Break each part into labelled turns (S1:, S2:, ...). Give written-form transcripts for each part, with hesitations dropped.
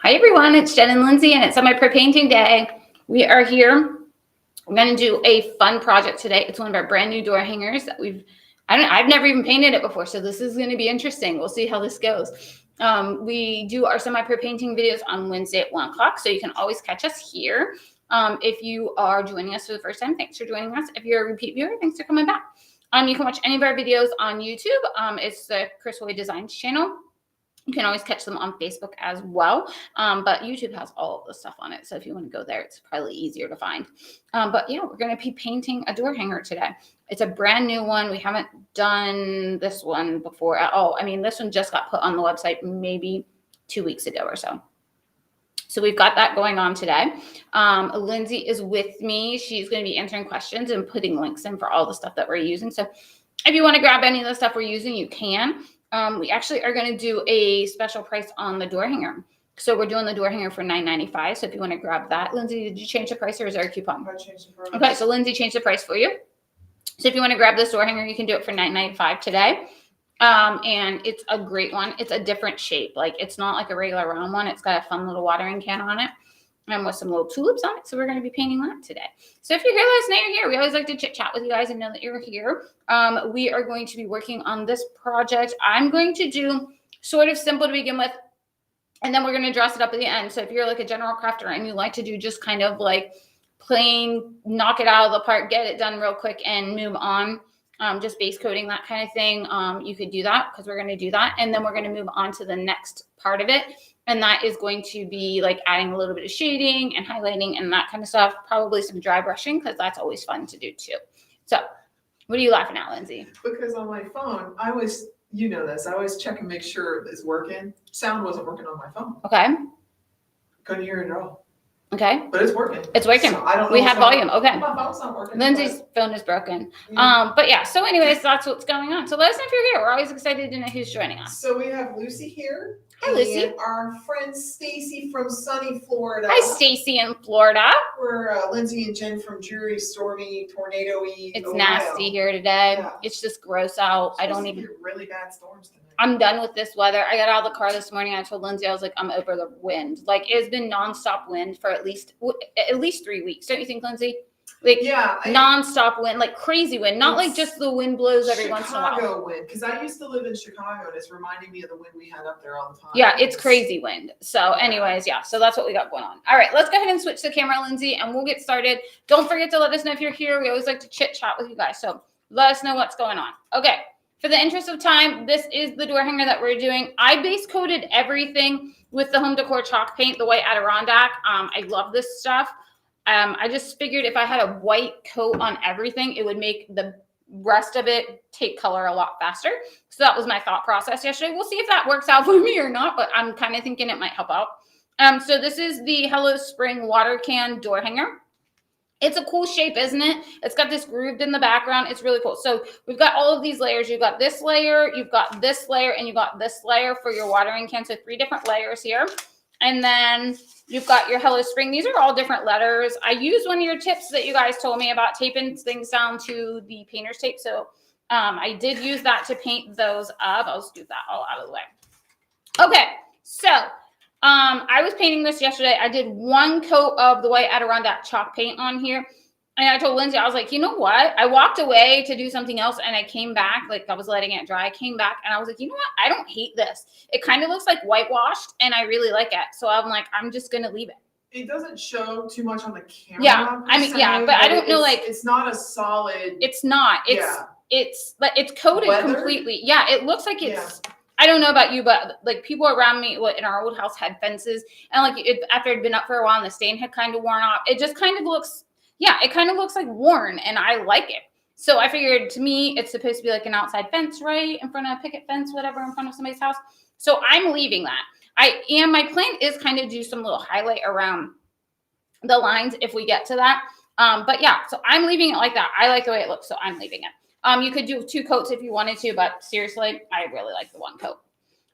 S1: Hi everyone, it's Jen and Lindsey and it's semi-pro painting day. We are here. We're going to do a fun project today. It's one of our brand new door hangers that I've never even painted it before, so this is going to be interesting. We'll see how this goes. We do our semi-pro painting videos on Wednesday at 1 o'clock, so you can always catch us here. If you are joining us for the first time, thanks for joining us. If you're a repeat viewer, thanks for coming back. You can watch any of our videos on YouTube. It's the Chris Hoy Designs channel. You can always catch them on Facebook as well, but YouTube has all of the stuff on it, so if you want to go there, it's probably easier to find. But yeah, we're going to be painting a door hanger today. It's a brand new one. We haven't done this one before at all. I mean, this one just got put on the website maybe 2 weeks ago or so. So we've got that going on today. Lindsey is with me. She's going to be answering questions and putting links in for all the stuff that we're using. So if you want to grab any of the stuff we're using, you can. We actually are going to do a special price on the door hanger. So we're doing the door hanger for $9.95. So if you want to grab that, Lindsey, did you change the price or is there a coupon?
S2: I changed the price.
S1: Okay, so Lindsey changed the price for you. So if you want to grab this door hanger, you can do it for $9.95 today. And it's a great one. It's a different shape. Like it's not like a regular round one. It's got a fun little watering can on it and with some little tulips on it. So we're going to be painting that today. So if you're here, let us know you're here. We always like to chit chat with you guys and know that you're here. We are going to be working on this project. I'm going to do sort of simple to begin with, and then we're going to dress it up at the end. So if you're like a general crafter and you like to do just kind of like plain, knock it out of the park, get it done real quick and move on, just base coating, that kind of thing, you could do that because we're going to do that. And then we're going to move on to the next part of it. And that is going to be like adding a little bit of shading and highlighting and that kind of stuff. Probably some dry brushing because that's always fun to do too. So what are you laughing at, Lindsey?
S2: Because on my phone, I always, you know this, I always check and make sure it's working. Sound wasn't working on my phone.
S1: Okay.
S2: Couldn't hear it at all.
S1: Okay.
S2: But it's working.
S1: It's working.
S2: So I don't know
S1: we have volume. Okay.
S2: My phone's not working.
S1: Lindsey's phone is broken.
S2: Yeah.
S1: But yeah, so anyways, that's what's going on. So let us know if you're here. We're always excited to know who's joining us.
S2: So we have Lucy here.
S1: Hi, Lucy.
S2: And our friend Stacy from sunny Florida.
S1: Hi, Stacy in Florida.
S2: We're Lindsey and Jen from dreary, stormy, tornado-y
S1: It's
S2: Ohio.
S1: nasty here today.
S2: Yeah.
S1: It's just gross out. I don't even.
S2: Really bad storms today.
S1: I'm done with this weather. I got out of the car this morning. I told Lindsey, I was like, I'm over the wind. Like it's been nonstop wind for at least 3 weeks. Don't you think, Lindsey? Like
S2: yeah,
S1: nonstop wind, like crazy wind, not like just the wind blows every once in a while.
S2: Chicago wind, because I used to live in Chicago, and it's reminding me of the wind we had up there all the time.
S1: Yeah, it's crazy wind. So anyways, yeah, so that's what we got going on. All right, let's go ahead and switch the camera, Lindsey, and we'll get started. Don't forget to let us know if you're here. We always like to chit chat with you guys, so let us know what's going on. Okay, for the interest of time, this is the door hanger that we're doing. I base coated everything with the home decor chalk paint, the white Adirondack. I love this stuff. I just figured if I had a white coat on everything, it would make the rest of it take color a lot faster. So that was my thought process yesterday. We'll see if that works out for me or not, but I'm kind of thinking it might help out. So this is the Hello Spring water can door hanger. It's a cool shape, isn't it? It's got this grooved in the background. It's really cool. So we've got all of these layers. You've got this layer, you've got this layer, and you've got this layer for your watering can. So 3 different layers here. And then you've got your Hello Spring. These are all different letters. I used one of your tips that you guys told me about taping things down to the painter's tape. So I did use that to paint those up. I'll just do that all out of the way. Okay, so I was painting this yesterday. I did 1 coat of the white Adirondack chalk paint on here. And I told Lindsey, I was like, you know what? I walked away to do something else and I came back, like I was letting it dry. I came back and I was like, you know what? I don't hate this. It kind of looks like whitewashed and I really like it. So I'm like, I'm just going to leave it.
S2: It doesn't show too much on the camera.
S1: Yeah, I mean, yeah, but I don't know, like.
S2: It's not a solid.
S1: It's not. It's coated completely. Yeah, it looks like it's. Yeah. I don't know about you, but like people around me in our old house had fences and like after it had been up for a while and the stain had kind of worn off, it just kind of looks. Yeah, it kind of looks like worn and I like it. So I figured to me, it's supposed to be like an outside fence, right? In front of a picket fence, whatever, in front of somebody's house. So I'm leaving that. My plan is kind of do some little highlight around the lines if we get to that. But yeah, so I'm leaving it like that. I like the way it looks, so I'm leaving it. You could do 2 coats if you wanted to, but seriously, I really like the 1 coat.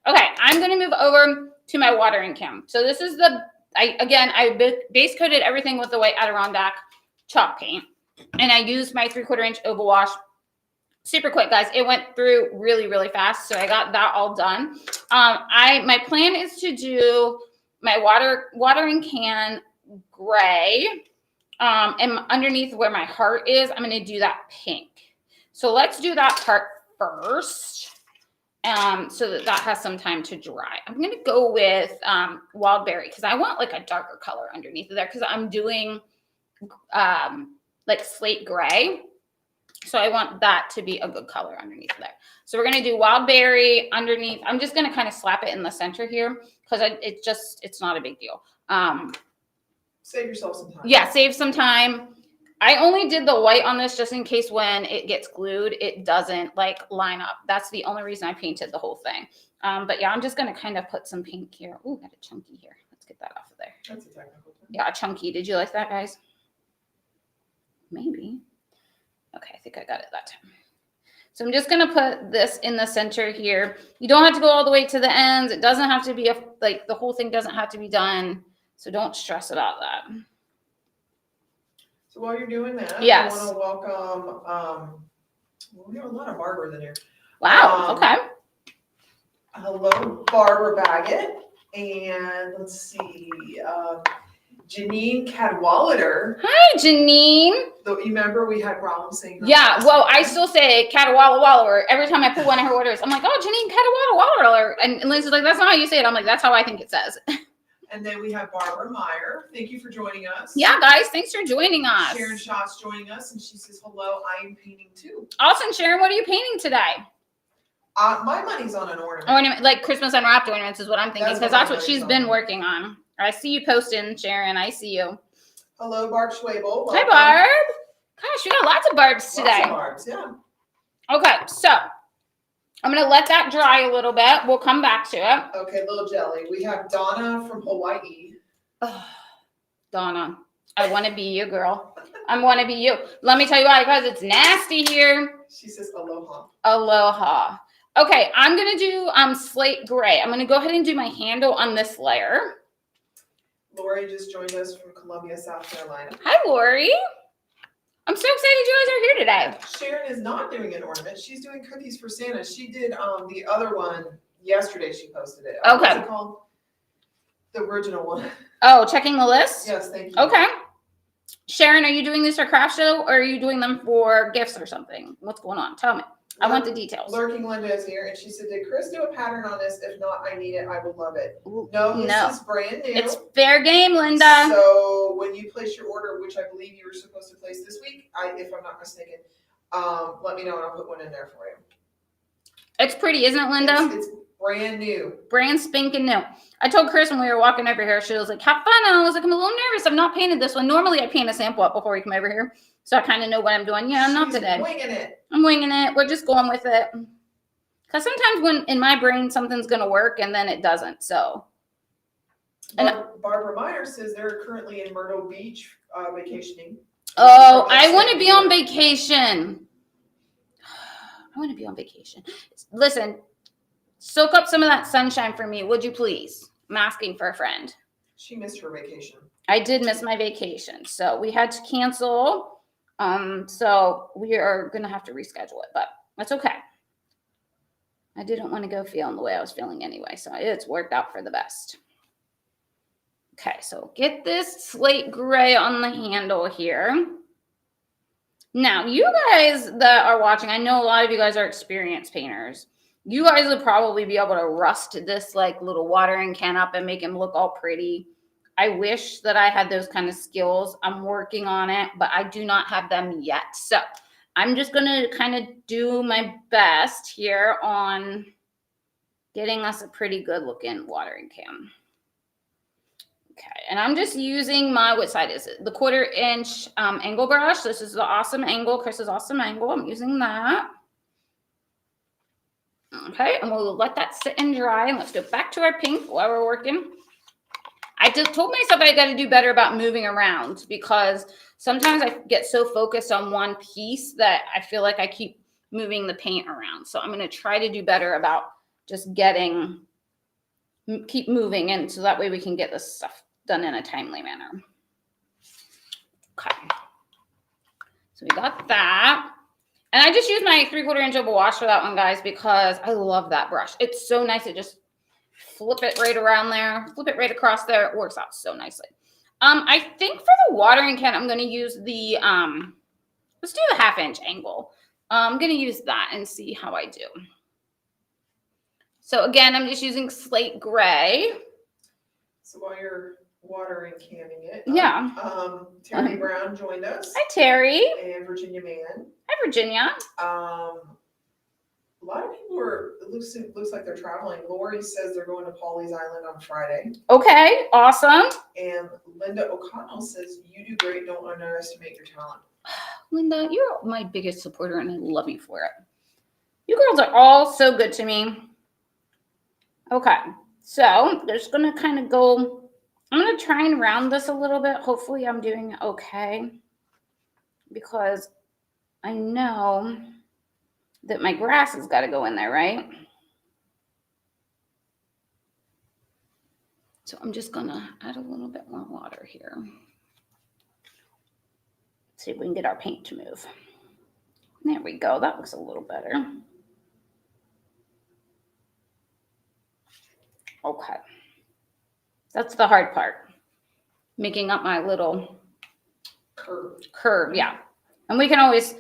S1: Okay, I'm going to move over to my watering can. So this is I base coated everything with the white Adirondack chalk paint, and I used my 3/4 inch oval wash. Super quick, guys. It went through really, really fast, so I got that all done. My plan is to do my watering can gray. And underneath where my heart is, I'm going to do that pink. So let's do that part first. So that has some time to dry. I'm going to go with wild berry because I want like a darker color underneath there because I'm doing like slate gray. So I want that to be a good color underneath there. So we're going to do wild berry underneath. I'm just going to kind of slap it in the center here because it's not a big deal.
S2: Save yourself some time.
S1: Yeah, save some time. I only did the white on this just in case when it gets glued, it doesn't like line up. That's the only reason I painted the whole thing. But yeah, I'm just going to kind of put some pink here. Ooh, got a chunky here. Let's get that off of there.
S2: That's a technical term.
S1: Yeah, a chunky. Did you like that, guys? Maybe. Okay, I think I got it that time. So I'm just going to put this in the center here. You don't have to go all the way to the ends. It doesn't have to be like the whole thing doesn't have to be done. So don't stress about that.
S2: So while you're doing that,
S1: yes.
S2: I want to welcome, well, we have a lot of Barbara in here.
S1: Wow, okay.
S2: Hello, Barbara Baggett. And let's see, Janine Cadwallader.
S1: Hi, Janine.
S2: You remember we had problems saying her
S1: yeah,
S2: last
S1: well,
S2: name?
S1: I still say Cadwalla every time I put one of her orders. I'm like, oh, Janine Cadwalla. And Lindsay's like, that's not how you say it. I'm like, that's how I think it says.
S2: And then we have Barbara Meyer. Thank you for joining us.
S1: Yeah, guys, thanks for joining us.
S2: Sharon Schatz's joining us, and she says, hello, I am painting too.
S1: Awesome, Sharon, what are you painting today?
S2: My money's on an ornament.
S1: Like Christmas unwrapped ornaments is what I'm thinking, because that's what she's been
S2: on.
S1: working on. I see you posting, Sharon. I see you.
S2: Hello, Barb Schwabel.
S1: Hi, Barb. Gosh, we got lots of Barbs today.
S2: Lots of Barbs, yeah.
S1: Okay, so I'm going to let that dry a little bit. We'll come back to it.
S2: Okay, little jelly. We have Donna from Hawaii.
S1: Oh, Donna, I want to be you, girl. I want to be you. Let me tell you why, guys. It's nasty here.
S2: She says aloha.
S1: Aloha. Okay, I'm going to do slate gray. I'm going to go ahead and do my handle on this layer.
S2: Lori just joined us from Columbia, South Carolina.
S1: Hi, Lori. I'm so excited you guys are here today.
S2: Sharon is not doing an ornament. She's doing cookies for Santa. She did the other one yesterday. She posted it.
S1: Okay.
S2: What's it called? The original one.
S1: Oh, checking the list?
S2: Yes, thank you.
S1: Okay. Sharon, are you doing this for craft show or are you doing them for gifts or something? What's going on? Tell me. I want the details.
S2: Lurking Linda is here, and she said, did Chris do a pattern on this? If not, I need it. I would love it. No, this is brand new.
S1: It's fair game, Linda.
S2: So when you place your order, which I believe you were supposed to place this week, if I'm not mistaken, let me know and I'll put one in there for you.
S1: It's pretty, isn't it, Linda?
S2: It's brand new.
S1: Brand spanking new. I told Chris when we were walking over here, she was like, have fun. And I was like, I'm a little nervous. I've not painted this one. Normally I paint a sample up before we come over here. So I kind of know what I'm doing. Yeah, not today.
S2: Winging it.
S1: I'm winging it. We're just going with it. Because sometimes when in my brain something's going to work and then it doesn't. So.
S2: Barbara Meyer says they're currently in Myrtle Beach vacationing.
S1: Oh, I want to be on vacation. I want to be on vacation. Listen, soak up some of that sunshine for me, would you please? I'm asking for a friend.
S2: She missed her vacation.
S1: I did miss my vacation. So we had to cancel. So we are going to have to reschedule it, but that's okay. I didn't want to go feeling the way I was feeling anyway. So it's worked out for the best. Okay, so get this slate gray on the handle here. Now, you guys that are watching, I know a lot of you guys are experienced painters. You guys would probably be able to rust this like little watering can up and make him look all pretty. I wish that I had those kind of skills. I'm working on it, but I do not have them yet. So I'm just going to kind of do my best here on getting us a pretty good looking watering can. Okay, and I'm just using my, what side is it? The 1/4 inch angle brush. This is the awesome angle, Chris's awesome angle. I'm using that. Okay, and we'll let that sit and dry. And let's go back to our pink while we're working. I just told myself I got to do better about moving around because sometimes I get so focused on one piece that I feel like I keep moving the paint around. So I'm going to try to do better about just keep moving, and so that way we can get this stuff done in a timely manner. Okay. So we got that. And I just used my 3/4 inch oval wash for that one, guys, because I love that brush. It's so nice. It just flip it right around there, flip it right across there. It works out so nicely. I think for the watering can, I'm going to use the, let's do the 1/2 inch angle. I'm going to use that and see how I do. So again, I'm just using slate gray.
S2: So while you're watering canning it,
S1: Yeah.
S2: Terry Brown joined us.
S1: Hi, Terry.
S2: And Virginia Mann.
S1: Hi, Virginia.
S2: A lot of people are, it looks like they're traveling. Lori says they're going to Pawleys Island on Friday.
S1: Okay, awesome.
S2: And Linda O'Connell says, you do great, don't underestimate your talent.
S1: Linda, you're my biggest supporter and I love you for it. You girls are all so good to me. Okay, so there's going to kind of go, I'm going to try and round this a little bit. Hopefully I'm doing okay because I know that my grass has got to go in there, right? So I'm just going to add a little bit more water here. See if we can get our paint to move. There we go. That looks a little better. Okay. That's the hard part. Making up my little curve, yeah. And we can always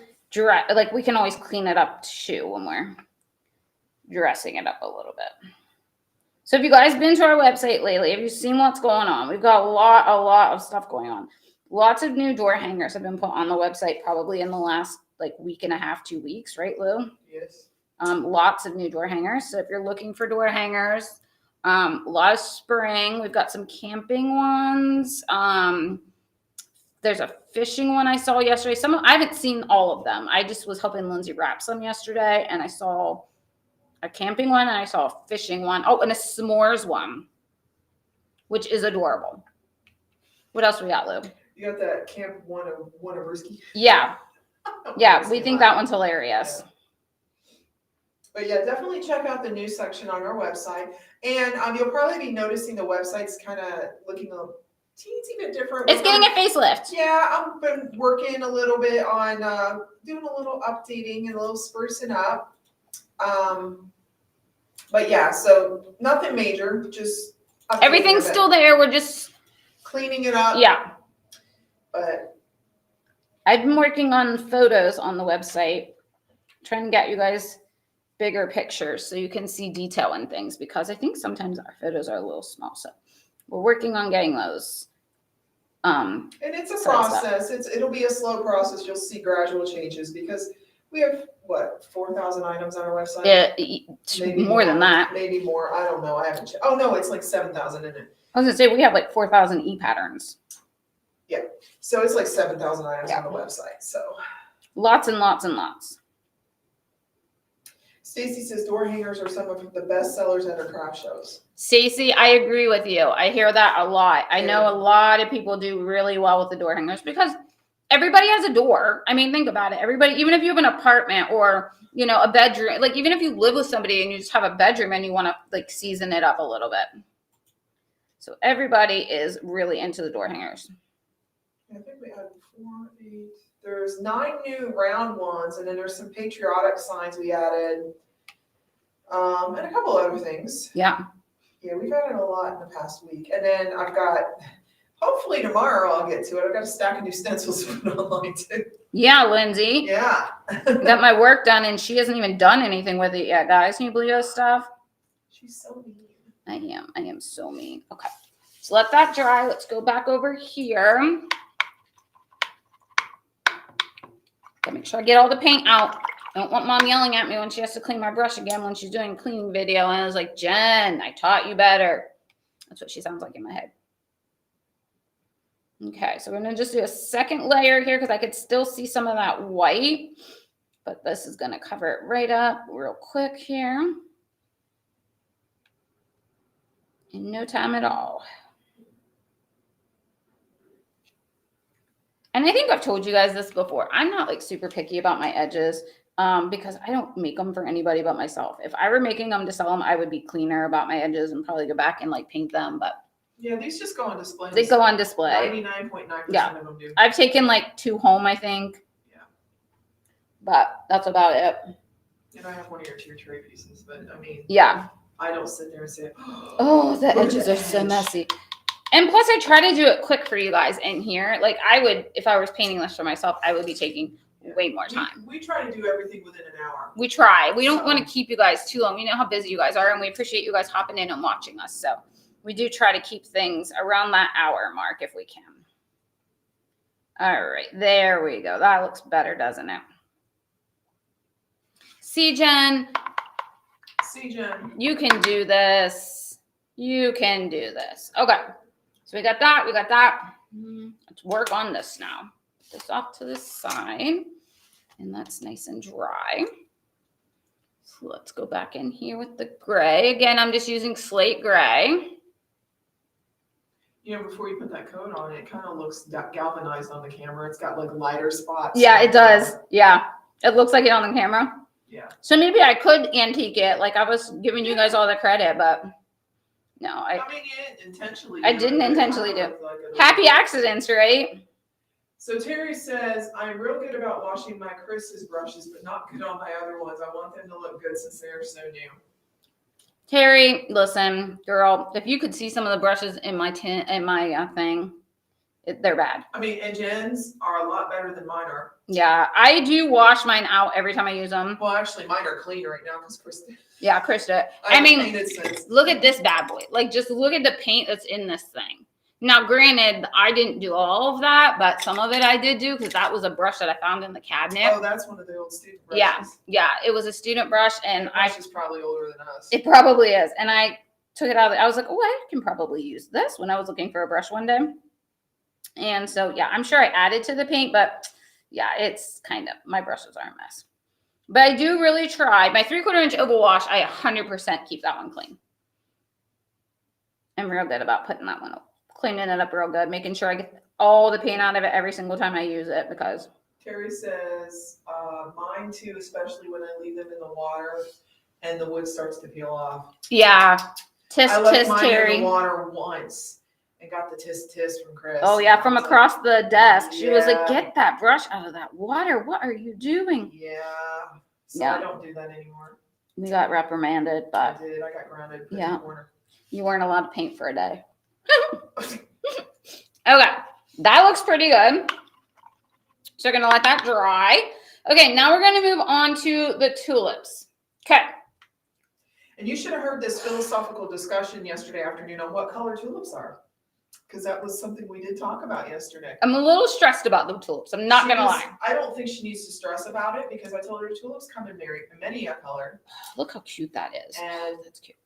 S1: we can always clean it up too when we're dressing it up a little bit. So if you guys been to our website lately, have you seen what's going on? We've got a lot of stuff going on. Lots of new door hangers have been put on the website probably in the last week and a half, 2 weeks, right, Lou?
S2: Yes.
S1: Lots of new door hangers. So if you're looking for door hangers, a lot of spring. We've got some camping ones. There's a fishing one I saw yesterday. I haven't seen all of them. I just was helping Lindsay wrap some yesterday, and I saw a camping one and I saw a fishing one. Oh, and a s'mores one, which is adorable. What else we got, Lou?
S2: You got that Camp One-Overski.
S1: Yeah. Yeah, we think that one's hilarious.
S2: Yeah. But yeah, definitely check out the news section on our website. And you'll probably be noticing the website's kind of looking a teensy bit different.
S1: It's getting a facelift.
S2: Yeah, I've been working a little bit on doing a little updating and a little sprucing up. But yeah, so nothing major, just
S1: everything's still there. We're just
S2: cleaning it up.
S1: Yeah.
S2: But
S1: I've been working on photos on the website, trying to get you guys bigger pictures so you can see detail in things, because I think sometimes our photos are a little small. So we're working on getting those.
S2: And it's a process. It'll be a slow process. You'll see gradual changes because we have 4,000 items on our website.
S1: Yeah, maybe more than that.
S2: Maybe more. I don't know. I haven't checked. Oh no, it's like 7,000 in it.
S1: I was gonna say we have 4,000 e-patterns.
S2: Yeah, so it's like 7,000 items on the website. So
S1: lots and lots and lots.
S2: Stacy says door hangers are some of the best sellers at her craft shows.
S1: Stacy, I agree with you. I hear that a lot. I know a lot of people do really well with the door hangers because everybody has a door. I mean, think about it. Everybody, even if you have an apartment or, a bedroom, even if you live with somebody and you just have a bedroom and you want to season it up a little bit. So everybody is really into the door hangers.
S2: I think we had 4, 8. There's 9 new round ones, and then there's some patriotic signs we added, and a couple other things.
S1: Yeah.
S2: Yeah, we've added a lot in the past week. And then I've got, hopefully tomorrow I'll get to it. I've got a stack of new stencils to put online too.
S1: Yeah, Lindsay.
S2: Yeah.
S1: Got my work done, and she hasn't even done anything with it yet, guys. Can you believe this stuff?
S2: She's so mean.
S1: I am so mean. Okay. So let that dry. Let's go back over here. Gotta make sure I get all the paint out. I don't want Mom yelling at me when she has to clean my brush again when she's doing a cleaning video. And I was like, Jen, I taught you better. That's what she sounds like in my head. Okay, so we're going to just do a second layer here because I could still see some of that white. But this is going to cover it right up real quick here. In no time at all. And I think I've told you guys this before. I'm not super picky about my edges because I don't make them for anybody but myself. If I were making them to sell them, I would be cleaner about my edges and probably go back and paint them. But
S2: yeah, these just go on display.
S1: They go on display.
S2: 99.9% of them do.
S1: I've taken 2 home, I think.
S2: Yeah.
S1: But that's about it.
S2: And I have one of your tier tray pieces, but I mean.
S1: Yeah.
S2: I don't sit there and say,
S1: oh, the
S2: look at
S1: edges
S2: the
S1: are so
S2: edge.
S1: messy. And plus, I try to do it quick for you guys in here. Like I would, if I was painting this for myself, I would be taking way more time.
S2: We try to do everything within an hour.
S1: We try. We don't
S2: So-
S1: want to keep you guys too long. We know how busy you guys are, and we appreciate you guys hopping in and watching us. So we do try to keep things around that hour mark if we can. All right, there we go. That looks better, doesn't it? See, Jen, you can do this. You can do this. Okay, so we got that. We got that. Let's work on this now. Put this off to the side, and that's nice and dry. So let's go back in here with the gray. Again, I'm just using slate gray.
S2: You know, before you put that coat on, it kind of looks galvanized on the camera. It's got like lighter spots.
S1: Yeah, it does. Yeah, it looks like it on the camera.
S2: Yeah.
S1: So maybe I could antique it. Like I was giving you guys all the credit, but no,
S2: I mean, you didn't intentionally.
S1: I didn't intentionally do. Happy accidents, right?
S2: So Terry says, I'm real good about washing my Chris's brushes, but not good on my other ones. I want them to look good since they're so new.
S1: Terry, listen, girl, if you could see some of the brushes in my thing, they're bad.
S2: I mean, and Jen's are a lot better than mine are.
S1: Yeah, I do wash mine out every time I use them.
S2: Well, actually, mine are clean right now because Chris.
S1: Yeah, Chris did. I mean, look at this bad boy. Like, just look at the paint that's in this thing. Now, granted, I didn't do all of that, but some of it I did do because that was a brush that I found in the cabinet.
S2: Oh, that's one of the old student brushes.
S1: Yeah, it was a student brush, and
S2: the brush is probably older than us.
S1: It probably is, and I took it out. I was like, oh, I can probably use this when I was looking for a brush one day. And so, yeah, I'm sure I added to the paint, but yeah, it's kind of, my brushes are a mess. But I do really try. My 3/4 inch oval wash, I 100% keep that one clean. I'm real good about putting that one up. Cleaning it up real good, making sure I get all the paint out of it every single time I use it because.
S2: Terry says, mine too, especially when I leave them in the water and the wood starts to peel off.
S1: Yeah.
S2: I left mine
S1: Terry.
S2: in the water once and got the tisk from Chris.
S1: Oh yeah, from across the desk. She was like, get that brush out of that water. What are you doing?
S2: Yeah. So I don't do that anymore.
S1: We got reprimanded, but.
S2: I did. I got grounded.
S1: Yeah. You weren't allowed to paint for a day. Okay, that looks pretty good. So we're gonna let that dry. Okay, now we're gonna move on to the tulips. Okay.
S2: And you should have heard this philosophical discussion yesterday afternoon on what color tulips are, because that was something we did talk about yesterday.
S1: I'm a little stressed about the tulips. I'm not gonna lie.
S2: I don't think she needs to stress about it because I told her tulips come in many a color.
S1: Look how cute that is.
S2: And
S1: that's cute.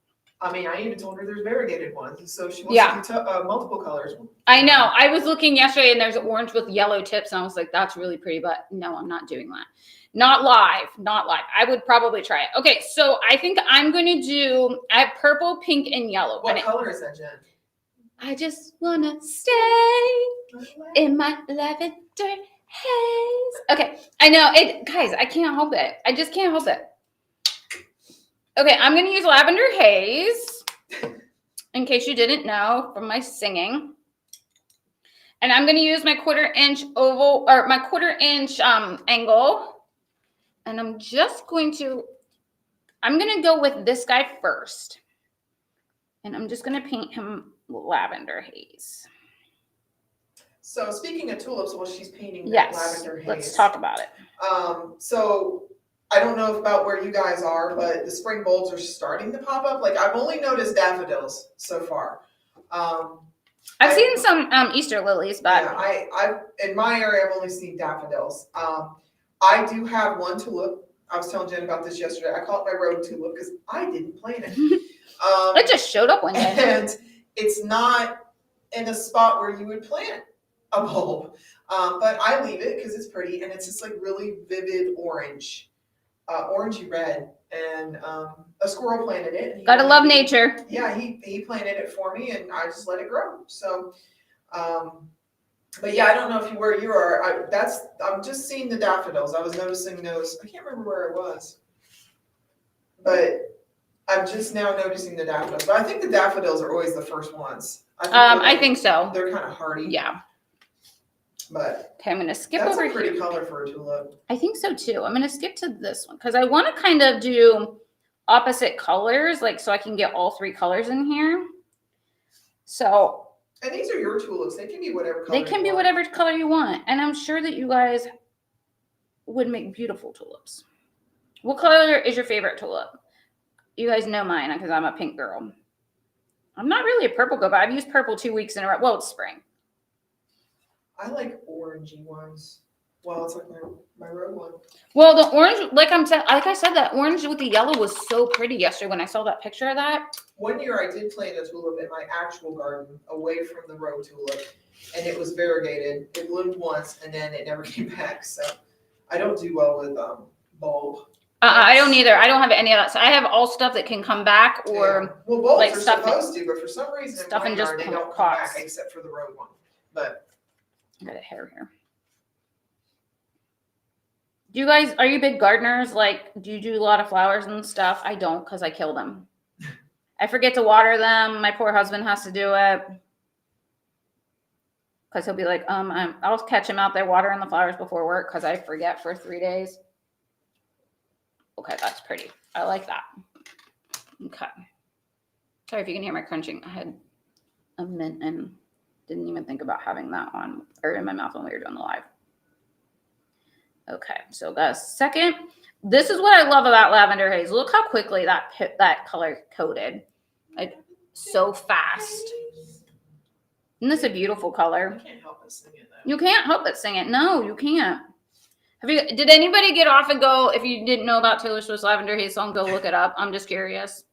S2: I mean, I even told her there's variegated ones, so she wants to do multiple colors.
S1: I know. I was looking yesterday, and there's orange with yellow tips, and I was like, "That's really pretty," but no, I'm not doing that. Not live. Not live. I would probably try it. Okay, so I think I'm going to do. I have purple, pink, and yellow.
S2: What color is that, Jen?
S1: I just wanna stay in my lavender haze. Okay, I know it, guys. I can't help it. I just can't help it. Okay, I'm going to use Lavender Haze, in case you didn't know from my singing. And I'm going to use my 1/4 inch oval, or my 1/4 inch angle. And I'm just going to, I'm going to go with this guy first. And I'm just going to paint him Lavender Haze.
S2: So speaking of tulips, well, she's painting
S1: Lavender
S2: Lavender Haze.
S1: Let's talk about it.
S2: So I don't know about where you guys are, but the spring bulbs are starting to pop up. Like I've only noticed daffodils so far.
S1: I've seen some Easter lilies, but
S2: yeah, I in my area I've only seen daffodils. I do have one tulip. I was telling Jen about this yesterday. I call it my road tulip because I didn't plant it.
S1: It just showed up one day,
S2: and it's not in a spot where you would plant a bulb. But I leave it because it's pretty and it's just like really vivid orange. Orangey red, and a squirrel planted it.
S1: Gotta love nature.
S2: Yeah, he planted it for me, and I just let it grow. So, but yeah, I don't know where you are. I'm just seeing the daffodils. I was noticing those. I can't remember where it was, but I'm just now noticing the daffodils. But I think the daffodils are always the first ones.
S1: I think so.
S2: They're kind of hardy.
S1: Yeah.
S2: But
S1: okay, I'm going to skip
S2: that's
S1: over
S2: a pretty
S1: here.
S2: color for a tulip.
S1: I think so too. I'm going to skip to this one because I want to kind of do opposite colors, like so I can get all 3 colors in here. So
S2: And these are your tulips. They can be whatever color.
S1: they can be whatever color you want. And I'm sure that you guys would make beautiful tulips. What color is your favorite tulip? You guys know mine because I'm a pink girl. I'm not really a purple girl, but I've used purple 2 weeks in a row. Well, it's spring.
S2: I like orangey ones. Well, it's like my red one.
S1: Well, the orange, like I said, that orange with the yellow was so pretty yesterday when I saw that picture of that.
S2: One year I did plant a tulip in my actual garden away from the row tulip, and it was variegated. It bloomed once, and then it never came back. So I don't do well with bulb.
S1: I don't either. I don't have any of that. So I have all stuff that can come back or
S2: well, bulbs
S1: like
S2: are
S1: stuff
S2: supposed to, but for some reason in
S1: stuff
S2: my
S1: and just
S2: yard, they don't come
S1: pots.
S2: back except for the road one. But
S1: I got a hair here. Do you guys, are you big gardeners? Like, do you do a lot of flowers and stuff? I don't because I kill them. I forget to water them. My poor husband has to do it. Because he'll be like, I'll catch him out there watering the flowers before work because I forget for 3 days. Okay, that's pretty. I like that. Okay. Sorry if you can hear my crunching. I had a mint and didn't even think about having that on or in my mouth when we were doing the live. Okay, so got a second. This is what I love about lavender haze. Look how quickly that color coated. Like, so fast. Isn't this a beautiful color?
S2: I can't help but sing it, though.
S1: You can't help but sing it. No, you can't. Did anybody get off and go, if you didn't know about Taylor Swift's Lavender Haze song, go look it up. I'm just curious.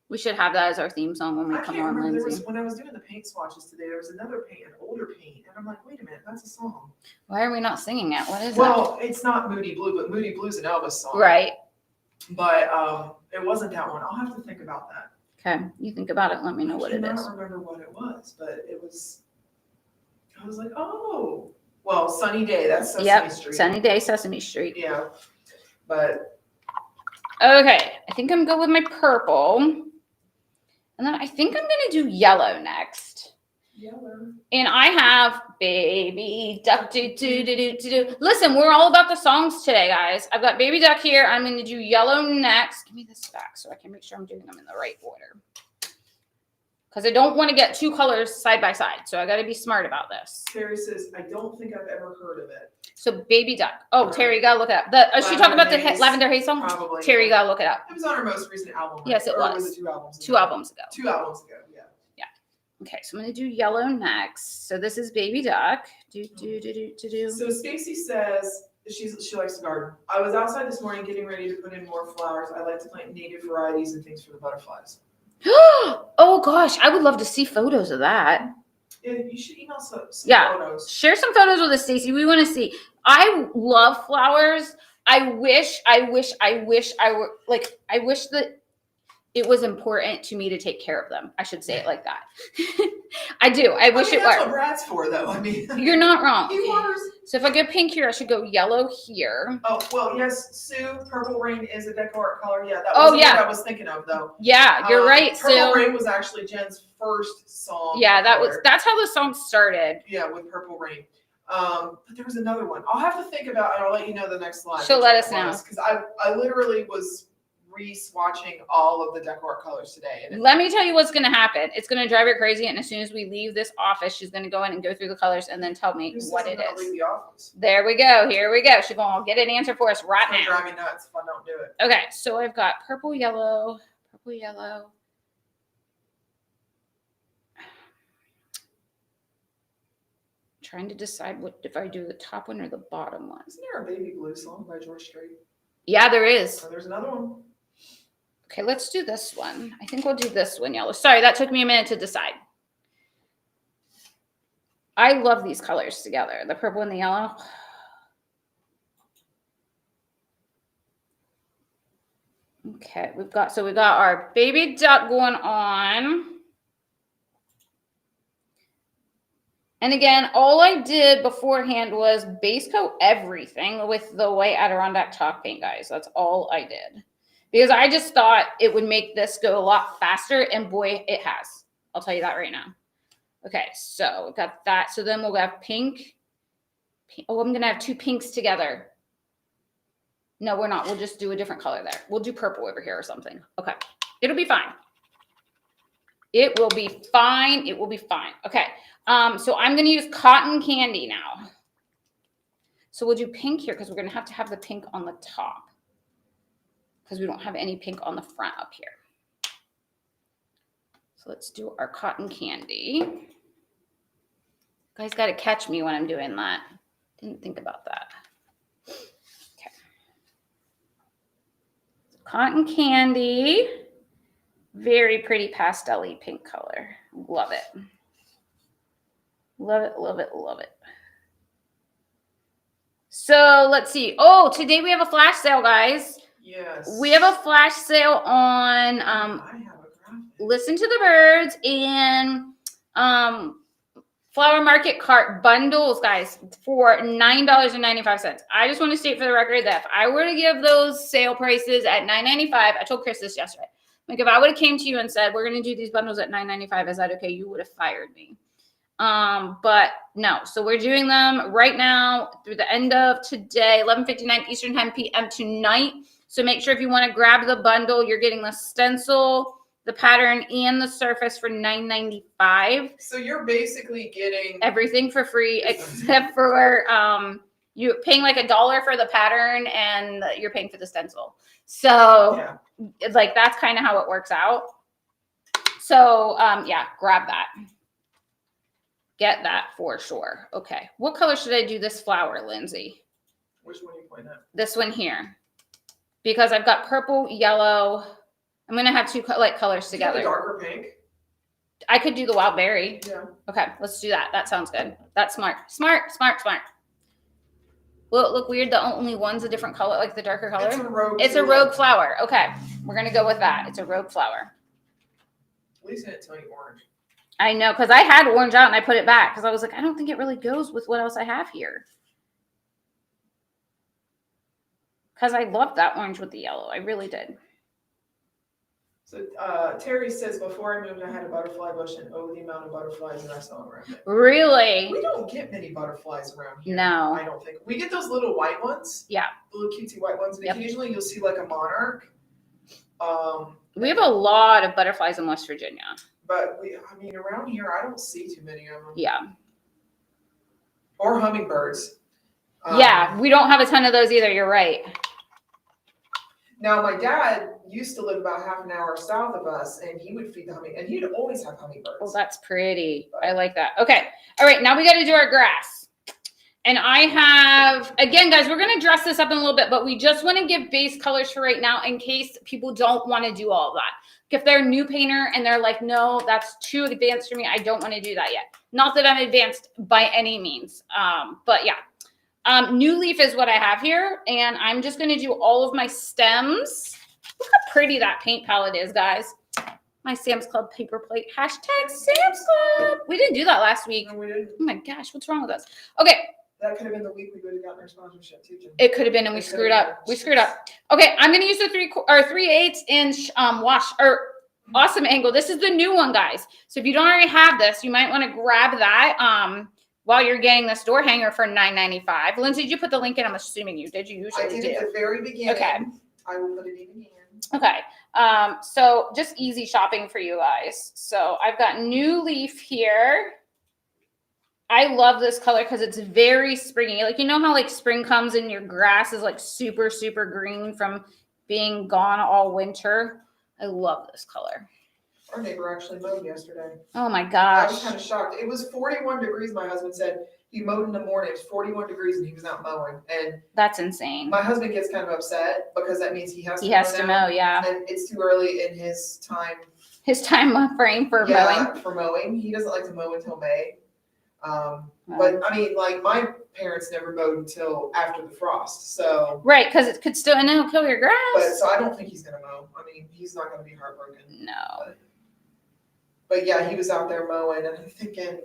S1: We should have that as our theme song when we come on, Lindsay.
S2: When I was doing the paint swatches today, there was another paint, an older paint, and I'm like, wait a minute, that's a song.
S1: Why are we not singing it? What is it?
S2: Well, it's not Moody Blue, but Moody Blue's an Elvis song.
S1: Right.
S2: But it wasn't that one. I'll have to think about that.
S1: Okay. You think about it. Let me know what it is.
S2: I cannot remember what it was, but it was, I was like, oh. Well, Sunny Day, that's Sesame Street.
S1: Sunny Day, Sesame Street.
S2: Yeah. But.
S1: Okay. I think I'm good with my purple. And then I think I'm going to do yellow next.
S2: Yellow.
S1: And I have Baby Duck. Do. Listen, we're all about the songs today, guys. I've got Baby Duck here. I'm going to do yellow next. Give me this back so I can make sure I'm doing them in the right order. Because I don't want to get 2 colors side by side. So I got to be smart about this.
S2: Terry says, I don't think I've ever heard of it.
S1: So Baby Duck. Oh, Terry, you got to look it up. Is she talking about the Lavender Haze song?
S2: Probably.
S1: Terry, you got to look it up.
S2: It was on her most recent album. Right?
S1: Yes, it was.
S2: Or was it 2 albums ago?
S1: 2 albums ago.
S2: 2 albums ago, yeah.
S1: Yeah. Okay, so I'm going to do yellow next. So this is Baby Duck. Do.
S2: So Stacy says she likes to garden. I was outside this morning getting ready to put in more flowers. I like to plant native varieties and things for the butterflies.
S1: Oh gosh, I would love to see photos of that.
S2: Yeah, you should email some photos.
S1: Share some photos with us, Stacey. We want to see. I love flowers. I wish I were like, I wish that it was important to me to take care of them. I should say it like that. I do. I wish it
S2: that's
S1: were.
S2: what Brad's for, though. I mean,
S1: you're not wrong.
S2: He waters.
S1: So if I go pink here, I should go yellow here.
S2: Oh, well, yes, Sue, Purple Rain is a decor color. Yeah, that was what I was thinking of, though.
S1: Yeah, you're right, Sue.
S2: Purple Rain was actually Jen's first song.
S1: Yeah, that's how the song started.
S2: Yeah, with Purple Rain. But there was another one. I'll have to think about it, and I'll let you know the next slide.
S1: She'll let us know.
S2: Because I literally was re-swatching all of the decor colors today. And
S1: let me tell you what's going to happen. It's going to drive her crazy, and as soon as we leave this office, she's going to go in and go through the colors and then tell me what it is.
S2: Leave the office?
S1: There we go. Here we go. She's going to get an answer for us right now.
S2: It's going to drive me nuts if I don't do it.
S1: Okay, so I've got purple, yellow. Trying to decide if I do the top one or the bottom one.
S2: Isn't there a Baby Blue song by George Strait?
S1: Yeah, there is.
S2: Oh, there's another one.
S1: Okay, let's do this one. I think we'll do this one yellow. Sorry, that took me a minute to decide. I love these colors together, the purple and the yellow. Okay, we got our Baby Duck going on. And again, all I did beforehand was base coat everything with the white Adirondack chalk paint, guys. That's all I did. Because I just thought it would make this go a lot faster, and boy, it has. I'll tell you that right now. Okay, so we've got that. So then we'll have pink. Oh, I'm going to have 2 pinks together. No, we're not. We'll just do a different color there. We'll do purple over here or something. Okay. It'll be fine. It will be fine. It will be fine. Okay. So I'm going to use cotton candy now. So we'll do pink here because we're going to have the pink on the top because we don't have any pink on the front up here. So let's do our cotton candy. You guys got to catch me when I'm doing that. Didn't think about that. Okay. Cotton candy. Very pretty pastel-y pink color. Love it. Love it, love it, love it. So let's see. Oh, today we have a flash sale, guys.
S2: Yes.
S1: We have a flash sale on
S2: I have a graphic.
S1: Listen to the Birds and Flower Market Cart bundles, guys, for $9.95. I just want to state for the record that if I were to give those sale prices at $9.95, I told Chris this yesterday. Like if I would have came to you and said, we're going to do these bundles at $9.95, is that okay? You would have fired me. But no, so we're doing them right now through the end of today, 11:59 Eastern Time PM tonight. So make sure if you want to grab the bundle, you're getting the stencil, the pattern, and the surface for $9.95.
S2: So you're basically getting
S1: everything for free except for you're paying like $1 for the pattern and you're paying for the stencil. So it's like that's kind of how it works out. So yeah, grab that. Get that for sure. Okay. What color should I do this flower, Lindsay?
S2: Which one are you pointing at?
S1: This one here. Because I've got purple, yellow. I'm going to have two like colors together.
S2: Darker pink.
S1: I could do the wild berry.
S2: Yeah.
S1: Okay, let's do that. That sounds good. That's smart. Smart, smart, smart. Will it look weird? The only one's a different color, like the darker color?
S2: It's a rogue
S1: flower. Okay, we're going to go with that. It's a rogue flower.
S2: At least it's only orange.
S1: I know, because I had orange out and I put it back because I was like, I don't think it really goes with what else I have here. Because I loved that orange with the yellow. I really did.
S2: So Terry says, before I moved, I had a butterfly bush, and oh, the amount of butterflies that I saw around it.
S1: Really?
S2: We don't get many butterflies around here.
S1: No.
S2: I don't think. We get those little white ones.
S1: Yeah.
S2: The little cutesy white ones. And occasionally you'll see like a monarch.
S1: We have a lot of butterflies in West Virginia.
S2: But I mean, around here, I don't see too many of them.
S1: Yeah.
S2: Or hummingbirds.
S1: Yeah, we don't have a ton of those either. You're right.
S2: Now, my dad used to live about half an hour south of us, and he would feed the and he'd always have hummingbirds.
S1: Oh, that's pretty. I like that. Okay. All right. Now we got to do our grass. And I have, again, guys, we're going to dress this up in a little bit, but we just want to give base colors for right now in case people don't want to do all of that. If they're a new painter and they're like, no, that's too advanced for me, I don't want to do that yet. Not that I'm advanced by any means. But yeah. New leaf is what I have here. And I'm just going to do all of my stems. Look how pretty that paint palette is, guys. My Sam's Club paper plate. Hashtag Sam's Club. We didn't do that last week.
S2: No, we didn't.
S1: Oh my gosh, what's wrong with us? Okay.
S2: That could have been the week we would have gotten our sponsorship too, Jen.
S1: It could have been, and we screwed up. We screwed up. Okay, I'm going to use the 3/8 inch wash or awesome angle. This is the new one, guys. So if you don't already have this, you might want to grab that while you're getting this door hanger for $9.95. Lindsay, did you put the link in? I'm assuming you did. You usually
S2: I did at the very beginning.
S1: Okay.
S2: I will put it in again.
S1: Okay. So just easy shopping for you guys. So I've got new leaf here. I love this color because it's very springy. Like, you know how like spring comes and your grass is like super, super green from being gone all winter? I love this color.
S2: Our neighbor actually mowed yesterday.
S1: Oh my
S2: I
S1: gosh.
S2: was kind of shocked. It was 41 degrees, my husband said. He mowed in the morning. It was 41 degrees and he was out mowing. And
S1: that's insane.
S2: my husband gets kind of upset because that means he has to
S1: mow, yeah.
S2: And it's too early in his time.
S1: His time frame for mowing.
S2: For mowing. He doesn't like to mow until May. But I mean, like my parents never mowed until after the frost, so
S1: right, because it could still and it'll kill your grass.
S2: But so I don't think he's gonna mow. I mean, he's not gonna be heartbroken.
S1: No.
S2: But yeah, he was out there mowing, and I'm thinking,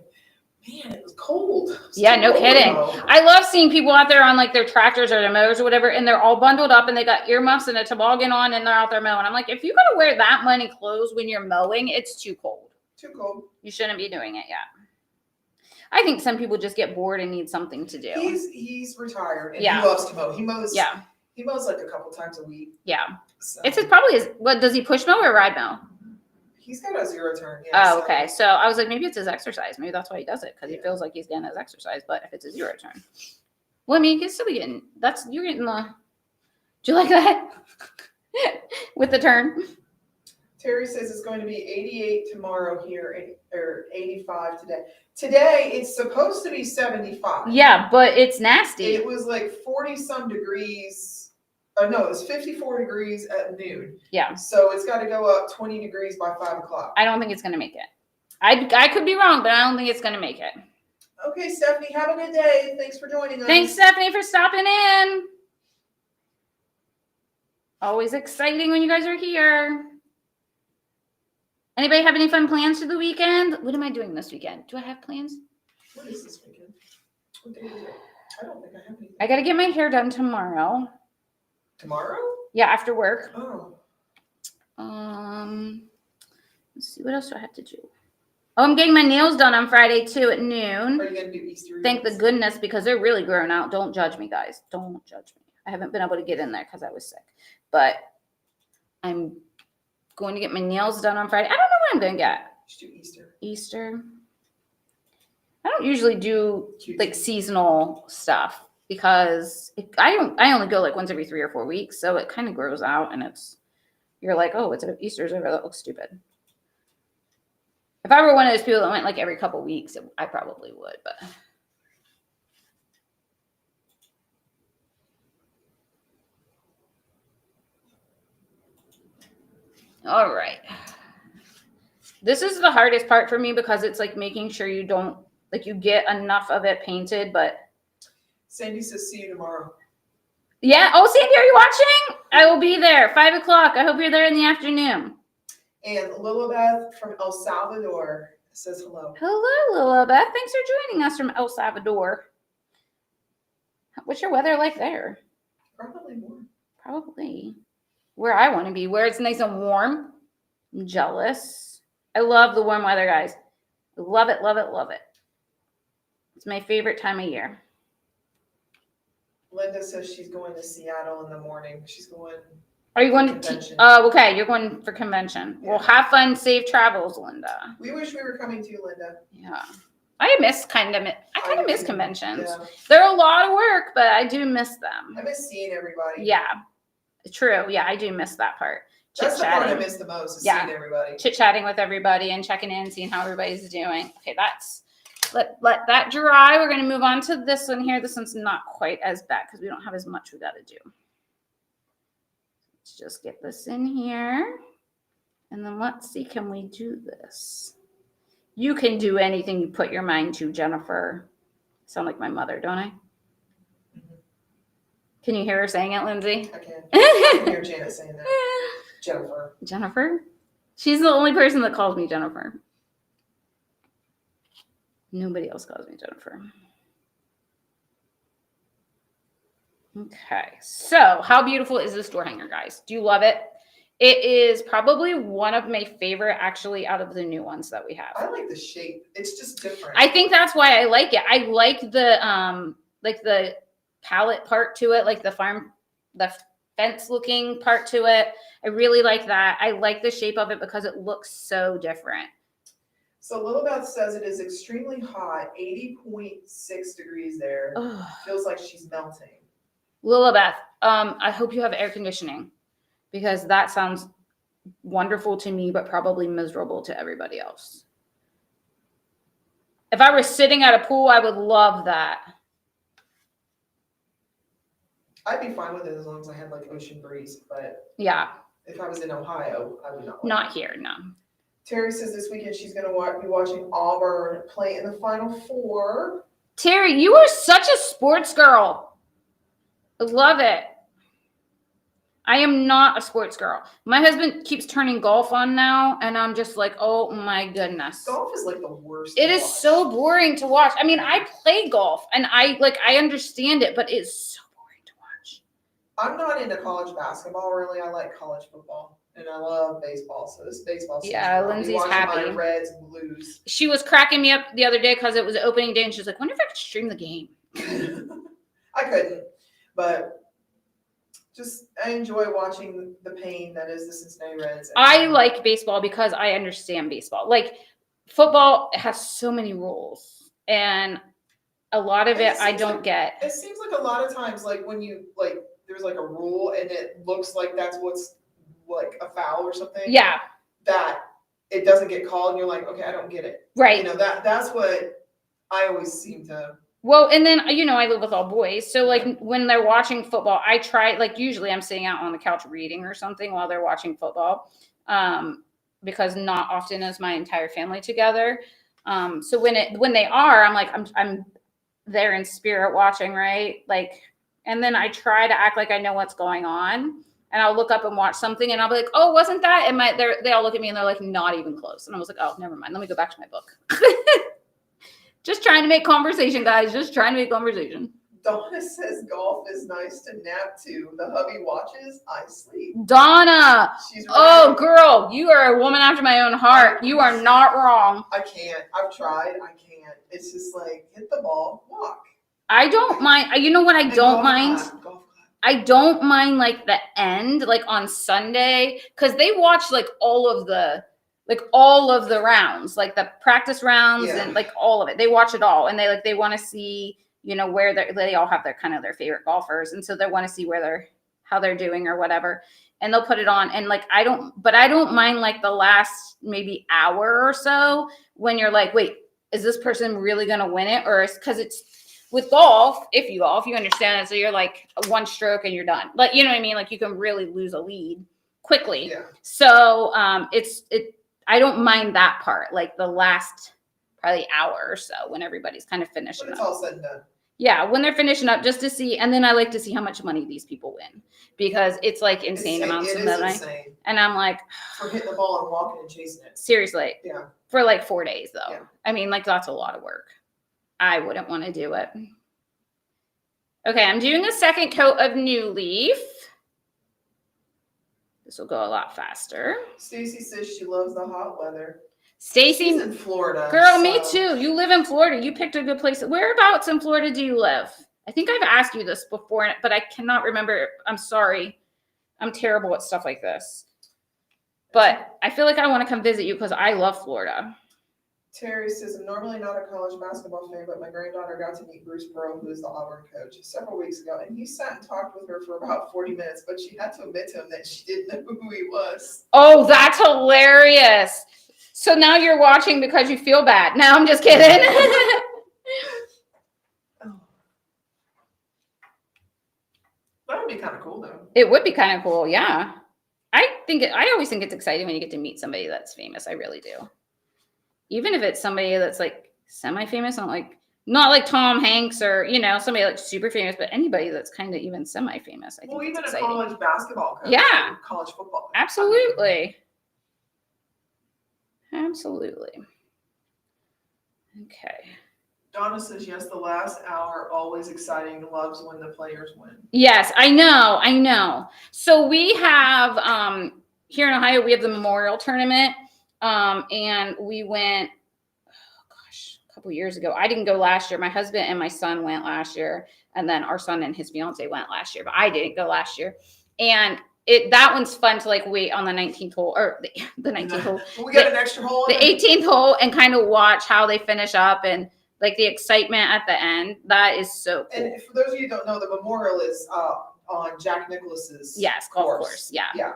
S2: man, it was cold.
S1: Yeah, no kidding. I love seeing people out there on like their tractors or their mowers or whatever, and they're all bundled up and they got earmuffs and a toboggan on, and they're out there mowing. I'm like, if you're gonna wear that many clothes when you're mowing, it's too cold.
S2: Too cold.
S1: You shouldn't be doing it yet. I think some people just get bored and need something to do.
S2: He's retired and he loves to mow. He mows.
S1: Yeah.
S2: He mows like a couple times a week.
S1: Yeah.
S2: So.
S1: It's probably his, what, does he push mow or ride mow?
S2: He's got a zero turn. Yeah,
S1: Oh, okay. So I was like, maybe it's his exercise. Maybe that's why he does it, because he feels like he's getting his exercise. But if it's a zero turn, well, I mean, you can still be getting, you're getting the, do you like that? With the turn?
S2: Terry says it's going to be 88 tomorrow here, or 85 today. Today, it's supposed to be 75.
S1: Yeah, but it's nasty.
S2: It was like 40 some degrees. Oh, no, it was 54 degrees at noon.
S1: Yeah.
S2: So it's got to go up 20 degrees by 5 o'clock.
S1: I don't think it's going to make it. I could be wrong, but I don't think it's going to make it.
S2: Okay, Stephanie, have a good day. Thanks for joining us.
S1: Thanks, Stephanie, for stopping in. Always exciting when you guys are here. Anybody have any fun plans for the weekend? What am I doing this weekend? Do I have plans?
S2: What is this weekend? What day is it? I don't think I have anything.
S1: I got to get my hair done tomorrow.
S2: Tomorrow?
S1: Yeah, after work.
S2: Oh.
S1: Let's see, what else do I have to do? Oh, I'm getting my nails done on Friday too at noon.
S2: Are you going to do Easter?
S1: Thank the goodness, because they're really grown out. Don't judge me, guys. Don't judge me. I haven't been able to get in there because I was sick. But I'm going to get my nails done on Friday. I don't know what I'm going to get.
S2: Just do Easter.
S1: Easter. I don't usually do like seasonal stuff because I only go like once every 3 or 4 weeks. So it kind of grows out and you're like, oh, Easter's over. That looks stupid. If I were one of those people that went like every couple weeks, I probably would, but. All right. This is the hardest part for me because it's like making sure you don't, like you get enough of it painted, but.
S2: Sandy says, see you tomorrow.
S1: Yeah. Oh, Sandy, are you watching? I will be there. 5 o'clock. I hope you're there in the afternoon.
S2: And Lilibeth from El Salvador says hello.
S1: Hello, Lilibeth. Thanks for joining us from El Salvador. What's your weather like there?
S2: Probably warm.
S1: Probably. Where I want to be, where it's nice and warm. I'm jealous. I love the warm weather, guys. Love it, love it, love it. It's my favorite time of year.
S2: Linda says she's going to Seattle in the morning. She's going.
S1: Are you going to? Oh, okay. You're going for convention. Yeah. Well, have fun, safe travels, Linda.
S2: We wish we were coming to Linda.
S1: Yeah, I kind of miss conventions.
S2: Yeah.
S1: They're a lot of work, but I do miss them.
S2: I miss seeing everybody.
S1: Yeah, true. Yeah, I do miss that part.
S2: That's the part I miss the most. Is seeing everybody.
S1: Chit chatting with everybody and checking in, seeing how everybody's doing. Okay, let that dry. We're gonna move on to this one here. This one's not quite as bad because we don't have as much we got to do. Let's just get this in here. And then let's see, can we do this? You can do anything you put your mind to, Jennifer. Sound like my mother, don't I? Mm-hmm. Can you hear her saying it, Lindsay?
S2: I can. I can hear Janet saying that. Jennifer.
S1: Jennifer? She's the only person that calls me Jennifer. Nobody else calls me Jennifer. Okay, so how beautiful is this door hanger, guys? Do you love it? It is probably one of my favorite, actually, out of the new ones that we have.
S2: I like the shape. It's just different.
S1: I think that's why I like it. I like the palette part to it, like the fence looking part to it. I really like that. I like the shape of it because it looks so different.
S2: So Lilibeth says it is extremely hot, 80.6 degrees there.
S1: Ugh.
S2: Feels like she's melting.
S1: Lilibeth, I hope you have air conditioning because that sounds wonderful to me, but probably miserable to everybody else. If I were sitting at a pool, I would love that.
S2: I'd be fine with it as long as I had like ocean breeze, but
S1: yeah,
S2: if I was in Ohio, I would not.
S1: Not here, no.
S2: Terry says this weekend she's going to be watching Auburn play in the Final Four.
S1: Terry, you are such a sports girl. I love it. I am not a sports girl. My husband keeps turning golf on now, and I'm just like, oh my goodness.
S2: Golf is like the worst.
S1: It is so boring to watch. I mean, I play golf, and I understand it, but it's so boring to watch.
S2: I'm not into college basketball, really. I like college football. And I love baseball, so this baseball season.
S1: Yeah, Lindsay's happy.
S2: My Reds and Blues.
S1: She was cracking me up the other day because it was opening day, and she's like, "Wonder if I could stream the game."
S2: I couldn't, but I enjoy watching the pain that is the Cincinnati Reds.
S1: I like baseball because I understand baseball. Like football has so many rules, and a lot of it I don't get.
S2: It seems like a lot of times, like when you like, there's like a rule and it looks like that's what's like a foul or something.
S1: Yeah.
S2: That it doesn't get called, and you're like, okay, I don't get it.
S1: Right.
S2: You know, that's what I always seem to.
S1: Well, and then, I live with all boys. So, like, when they're watching football, I try, like, usually I'm sitting out on the couch reading or something while they're watching football, because not often is my entire family together. So when they are, I'm like, I'm there in spirit watching, right? Like, and then I try to act like I know what's going on. And I'll look up and watch something, and I'll be like, "Oh, wasn't that?" And they all look at me, and they're like, "Not even close." And I was like, "Oh, never mind. Let me go back to my book." Just trying to make conversation, guys. Just trying to make conversation.
S2: Donna says golf is nice to nap to. The hubby watches, I sleep.
S1: Donna. She's right. Oh, girl, you are a woman after my own heart. You are not wrong.
S2: I can't. I've tried. I can't. It's just like, hit the ball, walk.
S1: I don't mind. You know what I don't mind? I don't mind like the end, like on Sunday, because they watch like all of the rounds, like the practice rounds and like all of it. They watch it all, and they want to see, where they all have their kind of their favorite golfers, and so they want to see how they're doing or whatever, and they'll put it on. And like I don't mind like the last maybe hour or so when you're like, wait, is this person really gonna win it? Or because it's with golf, if you understand it, so you're like one stroke and you're done. Like, you know what I mean? Like you can really lose a lead quickly. Yeah. So I don't mind that part, like the last probably hour or so when everybody's kind of finishing
S2: up. It's all said and done.
S1: Yeah, when they're finishing up, just to see, and then I like to see how much money these people win, because it's like insane amounts of money. And I'm like,
S2: for hitting the ball and walking and chasing it.
S1: Seriously.
S2: Yeah.
S1: For like 4 days though.
S2: Yeah.
S1: I mean, like that's a lot of work. I wouldn't want to do it. Okay, I'm doing a second coat of New Leaf. This will go a lot faster.
S2: Stacy says she loves the hot weather.
S1: Stacy's
S2: in Florida.
S1: Girl, me too. You live in Florida. You picked a good place. Whereabouts in Florida do you live? I think I've asked you this before, but I cannot remember. I'm sorry. I'm terrible at stuff like this. But I feel like I want to come visit you because I love Florida.
S2: Terry says, I'm normally not a college basketball fan, but my granddaughter got to meet Bruce Pearl, who is the Auburn coach, several weeks ago. And he sat and talked with her for about 40 minutes, but she had to admit to him that she didn't know who he was.
S1: Oh, that's hilarious. So now you're watching because you feel bad. No, I'm just kidding.
S2: That would be kind of cool, though.
S1: It would be kind of cool, yeah. I always think it's exciting when you get to meet somebody that's famous. I really do. Even if it's somebody that's like semi-famous, not like Tom Hanks or, somebody like super famous, but anybody that's kind of even semi-famous. I think
S2: even
S1: exciting.
S2: A college basketball coach.
S1: Yeah.
S2: College football.
S1: Absolutely. Absolutely. Okay.
S2: Donna says, yes, the last hour, always exciting, loves when the players win.
S1: Yes, I know. So we have, here in Ohio, we have the Memorial Tournament. And we went, a couple years ago. I didn't go last year. My husband and my son went last year. And then our son and his fiance went last year, but I didn't go last year. And that one's fun to like wait on the 19th hole or the 19th hole.
S2: We got an extra hole.
S1: The 18th hole and kind of watch how they finish up and like the excitement at the end. That is so cool.
S2: And for those of you who don't know, the Memorial is on Jack Nicklaus's
S1: golf course. Yeah.
S2: Yeah.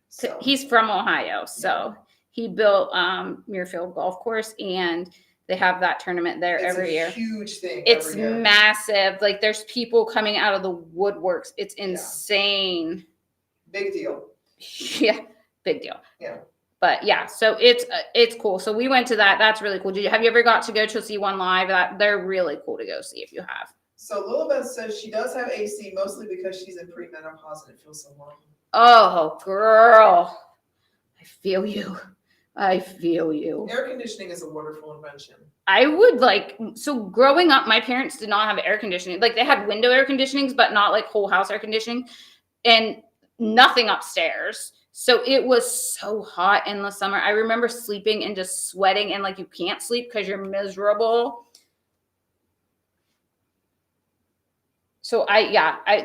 S2: So.
S1: He's from Ohio. So he built Muirfield Golf Course, and they have that tournament there every year.
S2: It's a huge thing.
S1: It's massive. Like there's people coming out of the woodworks. It's insane.
S2: Big deal.
S1: Yeah, big deal.
S2: Yeah.
S1: But yeah, so it's cool. So we went to that. That's really cool. Have you ever got to go to see one live? They're really cool to go see if you have.
S2: So Lilibeth says she does have AC, mostly because she's in premenopause and it feels so warm.
S1: Oh, girl. I feel you. Air
S2: conditioning is a wonderful invention.
S1: I would so growing up, my parents did not have air conditioning. Like they had window air conditionings, but not like whole house air conditioning and nothing upstairs. So it was so hot in the summer. I remember sleeping and just sweating and like you can't sleep because you're miserable. So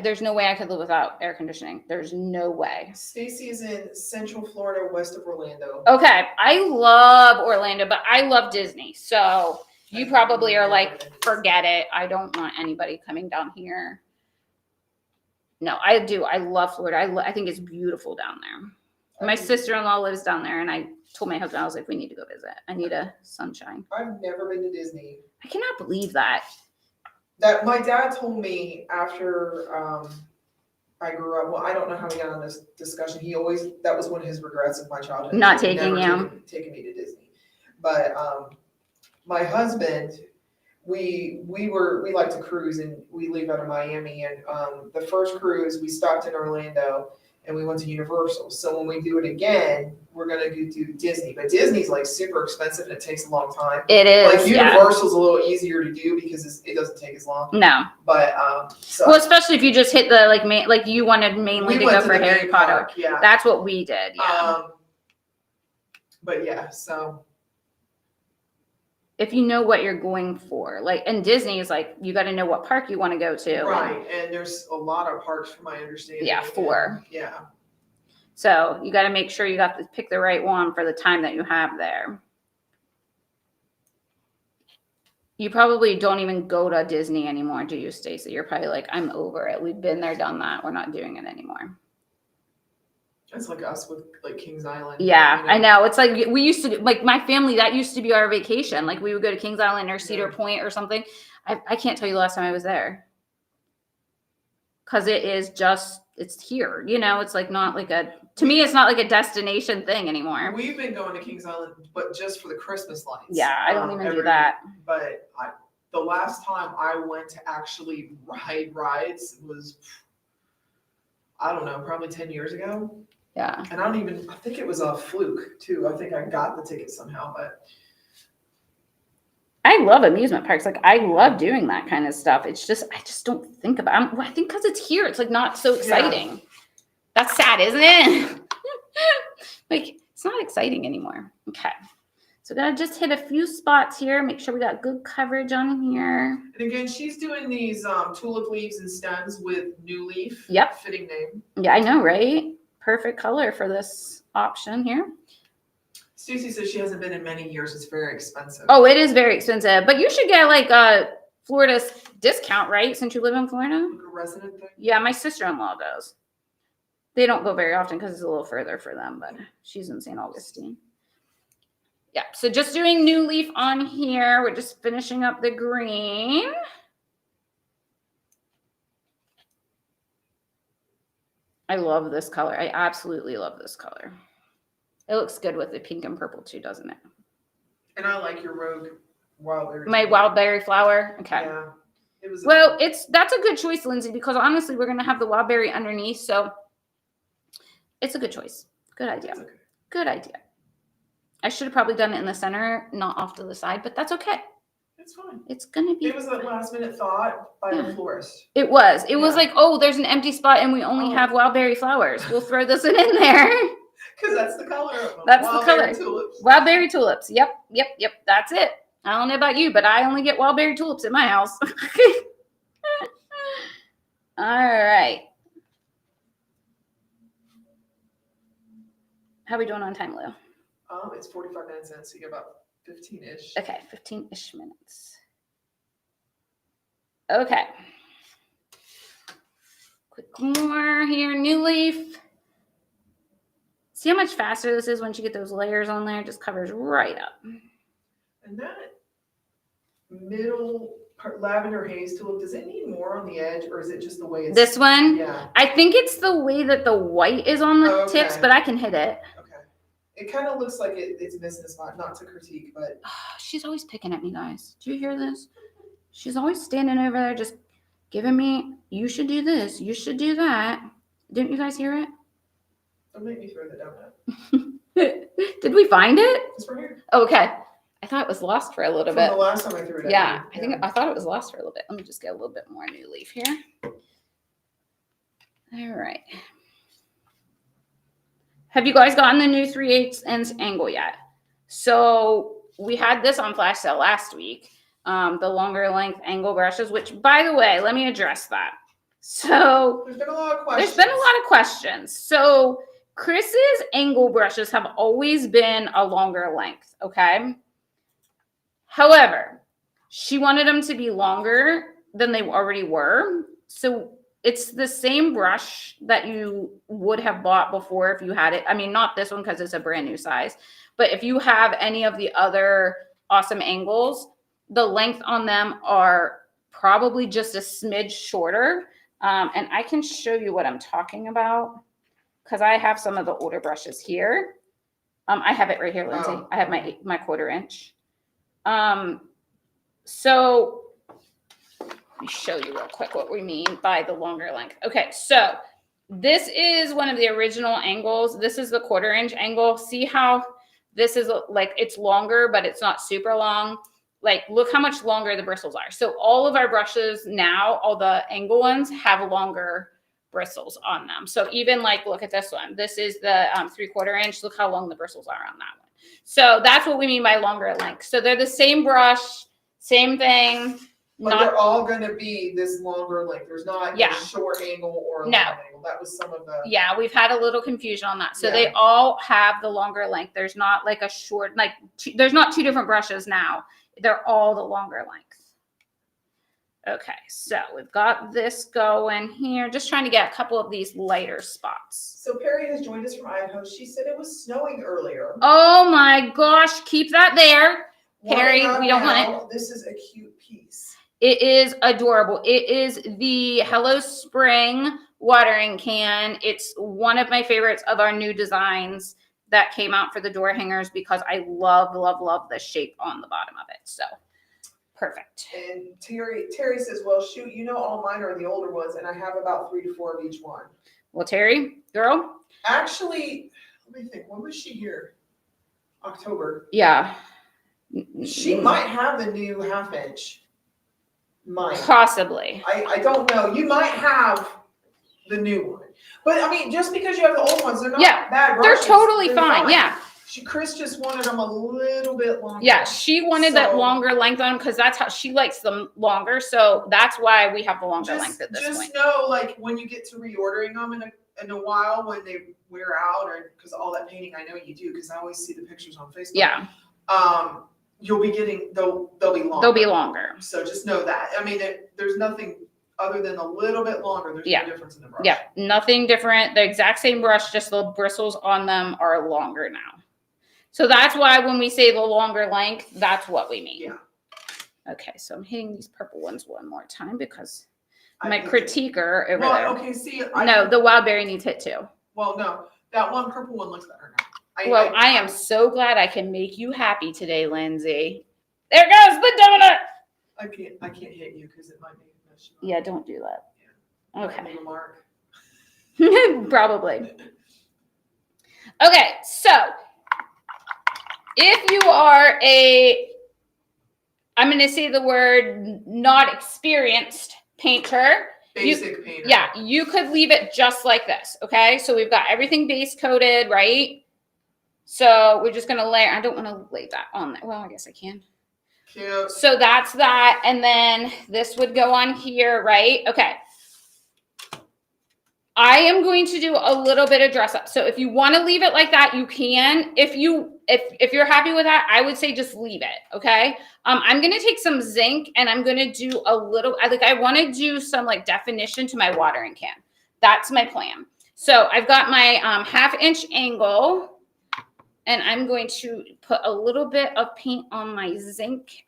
S1: there's no way I could live without air conditioning. There's no way.
S2: Stacy is in Central Florida, west of Orlando.
S1: Okay, I love Orlando, but I love Disney. So you probably are like, forget it. I don't want anybody coming down here. No, I do. I love Florida. I think it's beautiful down there. My sister-in-law lives down there, and I told my husband, I was like, we need to go visit. I need a sunshine.
S2: I've never been to Disney.
S1: I cannot believe that.
S2: That my dad told me after I grew up. Well, I don't know how we got on this discussion. That was one of his regrets of my childhood.
S1: Not taking you.
S2: Taking me to Disney. But my husband, we like to cruise, and we leave out of Miami. And the first cruise, we stopped in Orlando, and we went to Universal. So when we do it again, we're gonna go do Disney. But Disney's like super expensive, and it takes a long time.
S1: It is.
S2: Like Universal's a little easier to do because it doesn't take as long.
S1: No.
S2: But
S1: well, especially if you just hit the like you wanted mainly to go for Harry Potter.
S2: Yeah.
S1: That's what we did. Yeah.
S2: But yeah, so.
S1: If you know what you're going for, and Disney is like, you got to know what park you want to go to.
S2: Right. And there's a lot of parks from my understanding.
S1: Yeah, 4.
S2: Yeah.
S1: So you got to make sure you got to pick the right one for the time that you have there. You probably don't even go to Disney anymore, do you, Stacey? You're probably like, I'm over it. We've been there, done that. We're not doing it anymore.
S2: It's like us with Kings Island.
S1: Yeah, I know. It's like we used to, my family, that used to be our vacation. Like we would go to Kings Island or Cedar Point or something. I can't tell you the last time I was there. Because it's here. It's like not like to me, it's not like a destination thing anymore.
S2: We've been going to Kings Island, but just for the Christmas lights.
S1: Yeah, I don't even do that.
S2: But the last time I went to actually ride rides was, I don't know, probably 10 years ago.
S1: Yeah.
S2: And I think it was a fluke too. I think I got the ticket somehow, but.
S1: I love amusement parks. I love doing that kind of stuff. It's just, I just don't think about it. I think because it's here, it's not so exciting. Yeah. That's sad, isn't it? It's not exciting anymore. Okay. So gotta just hit a few spots here. Make sure we got good coverage on here.
S2: And again, she's doing these tulip leaves and stems with New Leaf.
S1: Yep.
S2: Fitting name.
S1: Yeah, I know, right? Perfect color for this option here.
S2: Stacey says she hasn't been in many years. It's very expensive.
S1: Oh, it is very expensive. But you should get a Florida's discount, right? Since you live in Florida.
S2: Like a resident thing?
S1: Yeah, my sister-in-law does. They don't go very often because it's a little further for them, but she's in St. Augustine. Yeah, so just doing New Leaf on here. We're just finishing up the green. I love this color. I absolutely love this color. It looks good with the pink and purple too, doesn't it?
S2: And I like your Rogue Wildberry.
S1: My Wildberry flower. Okay.
S2: Yeah.
S1: That's a good choice, Lindsay, because honestly, we're gonna have the Wildberry underneath, so it's a good choice. Good idea.
S2: Okay.
S1: Good idea. I should have probably done it in the center, not off to the side, but that's okay.
S2: It's fine.
S1: It's gonna be.
S2: It was a last minute thought by the florist.
S1: It was. It was like, oh, there's an empty spot and we only have Wildberry flowers. We'll throw this in there.
S2: Because that's the color of them.
S1: That's the color.
S2: Tulips.
S1: Wildberry tulips. Yep. That's it. I don't know about you, but I only get Wildberry tulips in my house. All right. How are we doing on time, Lou?
S2: It's 45 minutes in, so you get about 15-ish.
S1: Okay, 15-ish minutes. Okay. Quick more here. New Leaf. See how much faster this is once you get those layers on there? It just covers right up.
S2: And that middle part, lavender haze tulip, does it need more on the edge, or is it just the way it's...
S1: This one?
S2: Yeah.
S1: I think it's the way that the white is on the tips, but I can hit it.
S2: Okay. It kind of looks like it's missing a spot, not to critique, but...
S1: She's always picking at me, guys. Do you hear this? She's always standing over there just giving me, you should do this, you should do that. Didn't you guys hear it?
S2: Don't make me throw the donut.
S1: Did we find it?
S2: It's right here.
S1: Oh, okay. I thought it was lost for a little bit.
S2: The last time I threw it
S1: at you. I thought it was lost for a little bit. Let me just get a little bit more New Leaf here. All right. Have you guys gotten the new 3/8 inch angle yet? So we had this on flash sale last week. The longer length angle brushes, which, by the way, let me address that. So
S2: There's been a lot of questions.
S1: there's been a lot of questions. So Chris's angle brushes have always been a longer length, okay? However, she wanted them to be longer than they already were. So it's the same brush that you would have bought before if you had it. I mean, not this one because it's a brand new size, but if you have any of the other awesome angles, the length on them are probably just a smidge shorter. And I can show you what I'm talking about because I have some of the older brushes here. I have it right here, Lindsay.
S2: Oh.
S1: I have my 1/4 inch. So let me show you real quick what we mean by the longer length. Okay, so this is one of the original angles. This is the 1/4 inch angle. See how this is like it's longer, but it's not super long. Like, look how much longer the bristles are. So all of our brushes now, all the angle ones have longer bristles on them. So even like, look at this one. This is the 3/4 inch. Look how long the bristles are on that one. So that's what we mean by longer length. So they're the same brush, same thing.
S2: But they're all going to be this longer length. There's not a short angle or a long angle. That was some of the.
S1: Yeah, we've had a little confusion on that. So
S2: Yeah.
S1: they all have the longer length. There's not like a short, like there's not two different brushes now. They're all the longer length. Okay, so we've got this going here. Just trying to get a couple of these lighter spots.
S2: So Perry has joined us from Idaho. She said it was snowing earlier.
S1: Oh my gosh, keep that there. Perry, we don't want it.
S2: This is a cute piece.
S1: It is adorable. It is the Hello Spring watering can. It's one of my favorites of our new designs that came out for the door hangers because I love the shape on the bottom of it. So perfect.
S2: And Terry says, well, shoot, all mine are the older ones, and I have about 3 to 4 of each one.
S1: Well, Terry, girl.
S2: Actually, let me think. When was she here? October.
S1: Yeah.
S2: She might have the new 1/2 inch. Might.
S1: Possibly.
S2: I don't know. You might have the new one. But I mean, just because you have the old ones, they're not bad brushes.
S1: They're totally fine. Yeah.
S2: Chris just wanted them a little bit longer.
S1: Yeah, she wanted that longer length on them because that's how she likes them longer. So that's why we have the longer length at this point.
S2: Just know, like, when you get to reordering them in a while, when they wear out, or because all that painting, I know you do, because I always see the pictures on Facebook.
S1: Yeah.
S2: You'll be getting, they'll be longer.
S1: They'll be longer.
S2: So just know that. I mean, there's nothing other than a little bit longer. There's no difference in the brush.
S1: Yeah, nothing different. The exact same brush, just the bristles on them are longer now. So that's why when we say the longer length, that's what we mean.
S2: Yeah.
S1: Okay, so I'm hitting these purple ones one more time because my critiquer over there.
S2: Okay, see.
S1: No, the wild berry needs hit too.
S2: Well, no, that one purple one looks better now.
S1: I am so glad I can make you happy today, Lindsay. There goes the donut.
S2: I can't hit you because it might make a mess.
S1: Yeah, don't do that.
S2: Yeah.
S1: Okay.
S2: Mark.
S1: Probably. Okay, so if you are I'm going to say the word not experienced painter.
S2: Basic painter.
S1: Yeah, you could leave it just like this, okay? So we've got everything base coated, right? So we're just going to layer. I don't want to lay that on there. Well, I guess I can.
S2: Cute.
S1: So that's that. And then this would go on here, right? Okay. I am going to do a little bit of dress up. So if you want to leave it like that, you can. If you're happy with that, I would say just leave it. Okay. I'm going to take some zinc and I'm going to do a little, I want to do some like definition to my watering can. That's my plan. So I've got my 1/2 inch angle and I'm going to put a little bit of paint on my zinc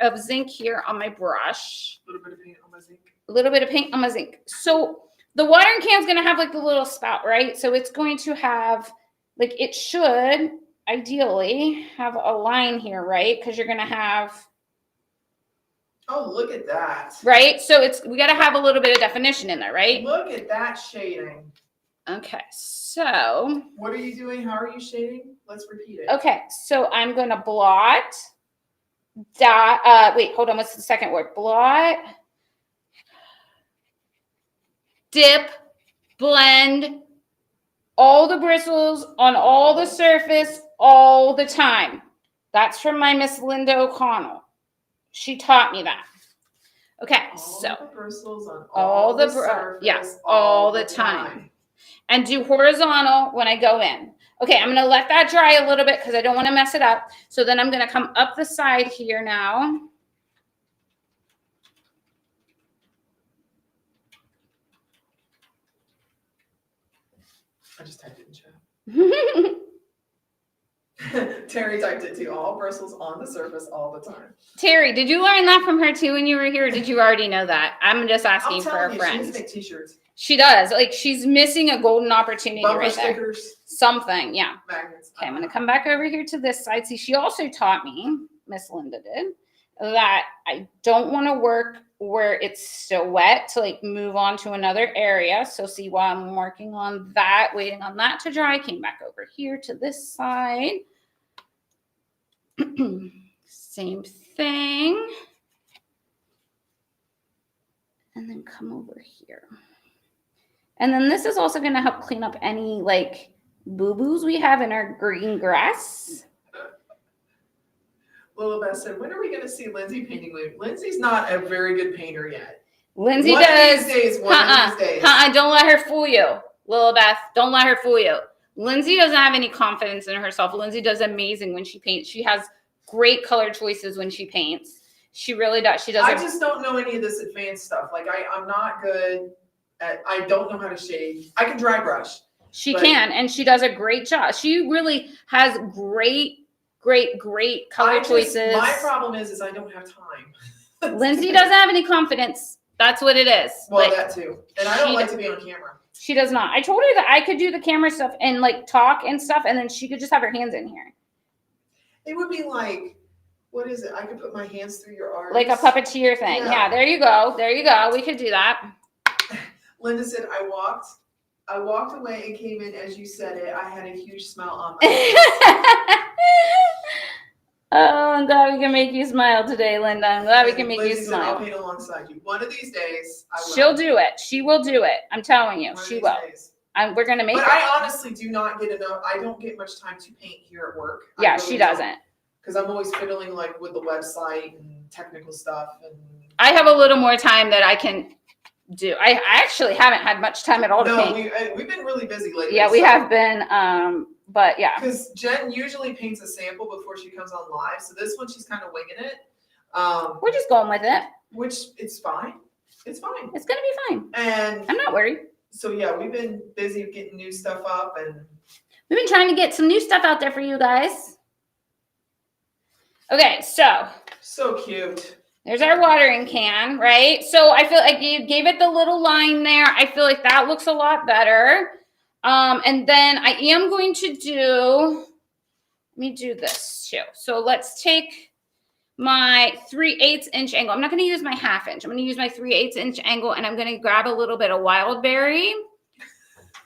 S1: here on my brush.
S2: A little bit of paint on my zinc.
S1: A little bit of paint on my zinc. So the watering can is going to have like the little spout, right? So it's going to have, like, it should ideally have a line here, right? Because you're going to have.
S2: Oh, look at that.
S1: Right? So we got to have a little bit of definition in there, right?
S2: Look at that shading.
S1: Okay, so.
S2: What are you doing? How are you shading? Let's repeat it.
S1: Okay, so I'm going to blot. Wait, hold on. What's the second word? Blot. Dip, blend, all the bristles on all the surface all the time. That's from my Miss Linda O'Connell. She taught me that. Okay,
S2: All
S1: so
S2: the bristles on
S1: all the
S2: surface,
S1: yeah, all the time. And do horizontal when I go in. Okay, I'm gonna let that dry a little bit because I don't want to mess it up. So then I'm gonna come up the side here now.
S2: I just typed it in chat. Terry typed it too. All bristles on the surface all the time.
S1: Terry, did you learn that from her too when you were here? Or did you already know that? I'm just asking for a friend.
S2: She needs to make t-shirts.
S1: She does. Like she's missing a golden opportunity
S2: Bumper
S1: right there.
S2: stickers.
S1: Something, yeah.
S2: Magnets.
S1: Okay, I'm gonna come back over here to this side. See, she also taught me, Miss Linda did, that I don't want to work where it's still wet to like move on to another area. So see, while I'm working on that, waiting on that to dry, I came back over here to this side. Same thing. And then come over here. And then this is also going to help clean up any like boo-boos we have in our green grass.
S2: Lilibeth said, when are we going to see Lindsey painting? Lindsey's not a very good painter yet.
S1: Lindsey
S2: one
S1: does.
S2: Of these days, one of these days.
S1: Don't let her fool you, Lilibeth. Don't let her fool you. Lindsey doesn't have any confidence in herself. Lindsey does amazing when she paints. She has great color choices when she paints. She really does. She does.
S2: I just don't know any of this advanced stuff. Like I'm not good at, I don't know how to shade. I can dry brush.
S1: She can, and she does a great job. She really has great color choices.
S2: My problem is I don't have time.
S1: Lindsey doesn't have any confidence. That's what it is.
S2: Well, that too. And I don't like to be on camera.
S1: She does not. I told her that I could do the camera stuff and like talk and stuff, and then she could just have her hands in here.
S2: It would be like, what is it? I could put my hands through your arms.
S1: Like a puppeteer thing. Yeah, there you go. There you go. We could do that.
S2: Linda said, I walked away and came in as you said it. I had a huge smile on my face.
S1: Oh, I'm glad we can make you smile today, Linda. I'm glad we can make you smile.
S2: I'll paint alongside you. One of these days, I will.
S1: She'll do it. She will do it. I'm telling you, she will. We're gonna make it.
S2: But I honestly do not get enough. I don't get much time to paint here at work.
S1: Yeah, really she doesn't.
S2: Because I'm always fiddling like with the website and technical stuff. And
S1: I have a little more time that I can do. I actually haven't had much time at all to paint.
S2: We've been really busy lately.
S1: Yeah, we have been. But yeah.
S2: Because Jen usually paints a sample before she comes on live. So this one, she's kind of winging it.
S1: We're just going with it.
S2: Which, it's fine. It's fine.
S1: It's going to be fine.
S2: And
S1: I'm not worried.
S2: So yeah, we've been busy getting new stuff up. And
S1: we've been trying to get some new stuff out there for you guys. Okay, so
S2: cute.
S1: There's our watering can, right? So I feel like you gave it the little line there. I feel like that looks a lot better. And then I am going to let me do this too. So let's take my 3/8 inch angle. I'm not going to use my 1/2 inch. I'm going to use my 3/8 inch angle, and I'm going to grab a little bit of wild berry.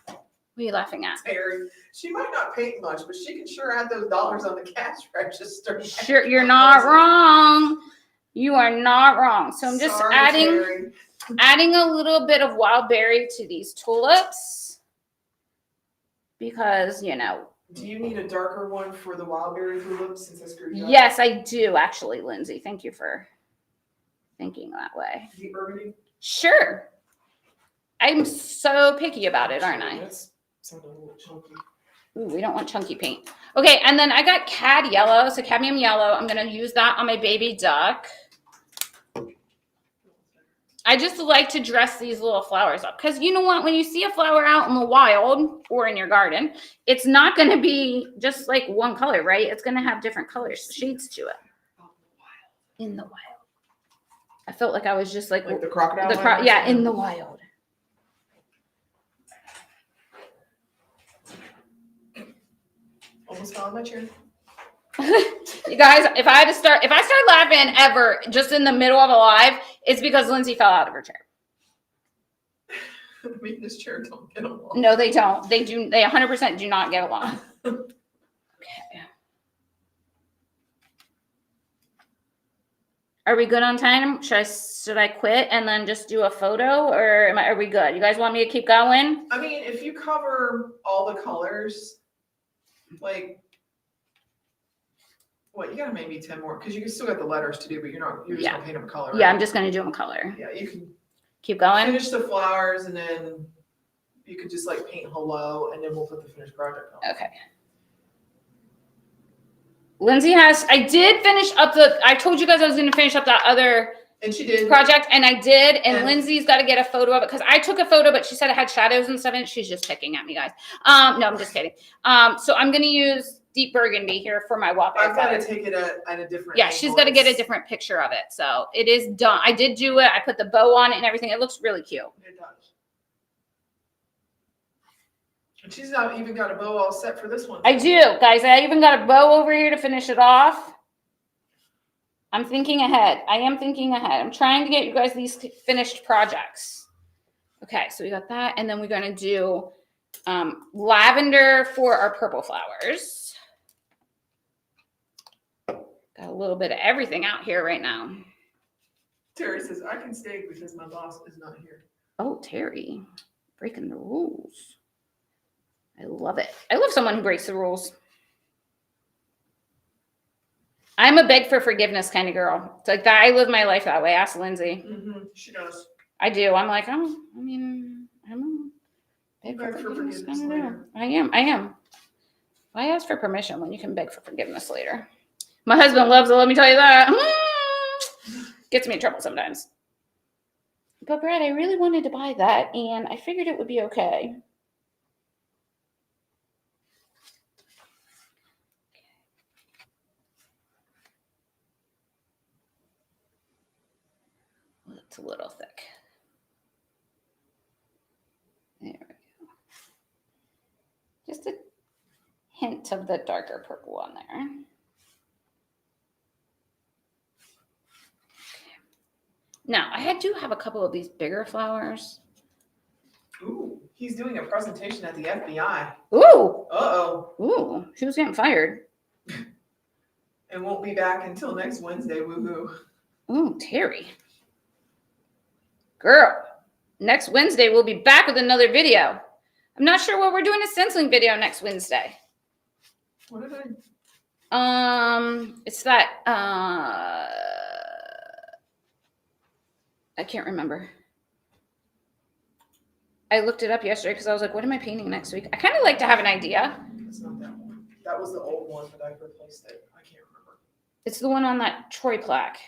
S1: What are you laughing at?
S2: Terry, she might not paint much, but she can sure add those dollars on the cash register.
S1: Sure, you're not wrong. You are not wrong. So I'm just adding a little bit of wild berry to these tulips. Because, you know.
S2: Do you need a darker one for the wild berry tulips since I screwed you up?
S1: Yes, I do, actually, Lindsay. Thank you for thinking that way.
S2: Deep burgundy?
S1: Sure. I'm so picky about it, aren't I?
S2: That's sounding a little chunky.
S1: Ooh, we don't want chunky paint. Okay, and then I got cad yellow, so cadmium yellow. I'm going to use that on my baby duck. I just like to dress these little flowers up because you know what? When you see a flower out in the wild or in your garden, it's not going to be just like one color, right? It's going to have different colors, shades to it. In the wild. I felt like I was just like
S2: the crocodile.
S1: Yeah, in the wild.
S2: Almost fell on my chair.
S1: You guys, if I start laughing ever just in the middle of a live, it's because Lindsay fell out of her chair.
S2: Me and this chair don't get along.
S1: No, they don't. They 100% do not get along. Okay. Are we good on time? Should I quit and then just do a photo, or are we good? You guys want me to keep going?
S2: I mean, if you cover all the colors, like What, you gotta maybe 10 more, because you still got the letters to do, but you're just gonna paint them a color,
S1: Yeah,
S2: right?
S1: I'm just going to do them color.
S2: Yeah, you can
S1: Keep going.
S2: finish the flowers and then you could just like paint hello and then we'll put the finished project on.
S1: Okay. Lindsay I did finish up I told you guys I was going to finish up that other
S2: And she did.
S1: project, and I did, and
S2: And-
S1: Lindsay's got to get a photo of it, because I took a photo, but she said it had shadows and stuff in it. She's just picking at me, guys. No, I'm just kidding. So I'm going to use deep burgundy here for my wallpaper.
S2: I've got to take it at a different
S1: Yeah,
S2: angle.
S1: she's got to get a different picture of it. So it is done. I did do it. I put the bow on it and everything. It looks really cute.
S2: It does. And she's not even got a bow all set for this one.
S1: I do, guys. I even got a bow over here to finish it off. I'm thinking ahead. I am thinking ahead. I'm trying to get you guys these finished projects. Okay, so we got that. And then we're going to do lavender for our purple flowers. Got a little bit of everything out here right now.
S2: Terry says, I can stay because my boss is not here.
S1: Oh, Terry, breaking the rules. I love it. I love someone who breaks the rules. I'm a beg for forgiveness kind of girl. It's like that. I live my life that way. Ask Lindsay.
S2: Mm-hmm. She does.
S1: I do. I'm like, oh, I mean, I'm a beg for forgiveness kind of girl. I am. Why ask for permission when you can beg for forgiveness later? My husband loves it. Let me tell you that. Gets me in trouble sometimes. But Brad, I really wanted to buy that, and I figured it would be okay. It's a little thick. There we go. Just a hint of the darker purple on there. Now, I do have a couple of these bigger flowers.
S2: Ooh, he's doing a presentation at the FBI.
S1: Ooh.
S2: Uh-oh.
S1: Ooh, she was getting fired.
S2: And won't be back until next Wednesday. Woohoo.
S1: Ooh, Terry. Girl, next Wednesday we'll be back with another video. I'm not sure what we're doing a stenciling video next Wednesday.
S2: What did
S1: It's that I can't remember. I looked it up yesterday because I was like, what am I painting next week? I kind of like to have an idea.
S2: It's not that one. That was the old one, but I replaced it. I can't remember.
S1: It's the one on that Troy plaque.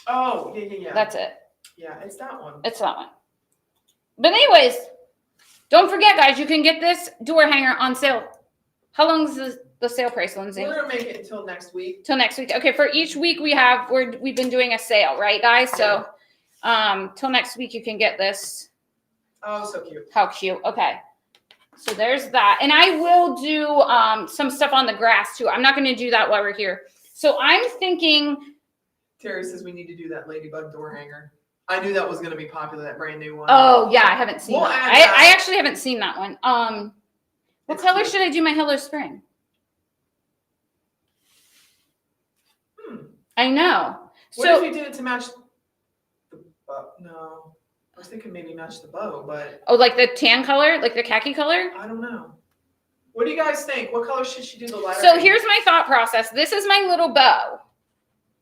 S2: Oh, yeah.
S1: That's it.
S2: Yeah, it's that one.
S1: It's that one. But anyways, don't forget, guys, you can get this door hanger on sale. How long is the sale price, Lindsay?
S2: We're gonna make it until next week.
S1: Till next week. Okay, for each week we've been doing a sale, right, guys? So till next week you can get this.
S2: Oh, so cute.
S1: How cute. Okay. So there's that. And I will do some stuff on the grass too. I'm not going to do that while we're here. So I'm thinking.
S2: Terry says we need to do that ladybug door hanger. I knew that was going to be popular, that brand new one.
S1: Oh yeah, I haven't seen
S2: We'll
S1: that.
S2: add that.
S1: I actually haven't seen that one. What
S2: It's
S1: color
S2: cute.
S1: should I do my Hello Spring? I know.
S2: What
S1: So
S2: if you did it to match the bow? No. I was thinking maybe match the bow, but
S1: like the tan color, like the khaki color?
S2: I don't know. What do you guys think? What color should she do the lettering?
S1: So here's my thought process. This is my little bow.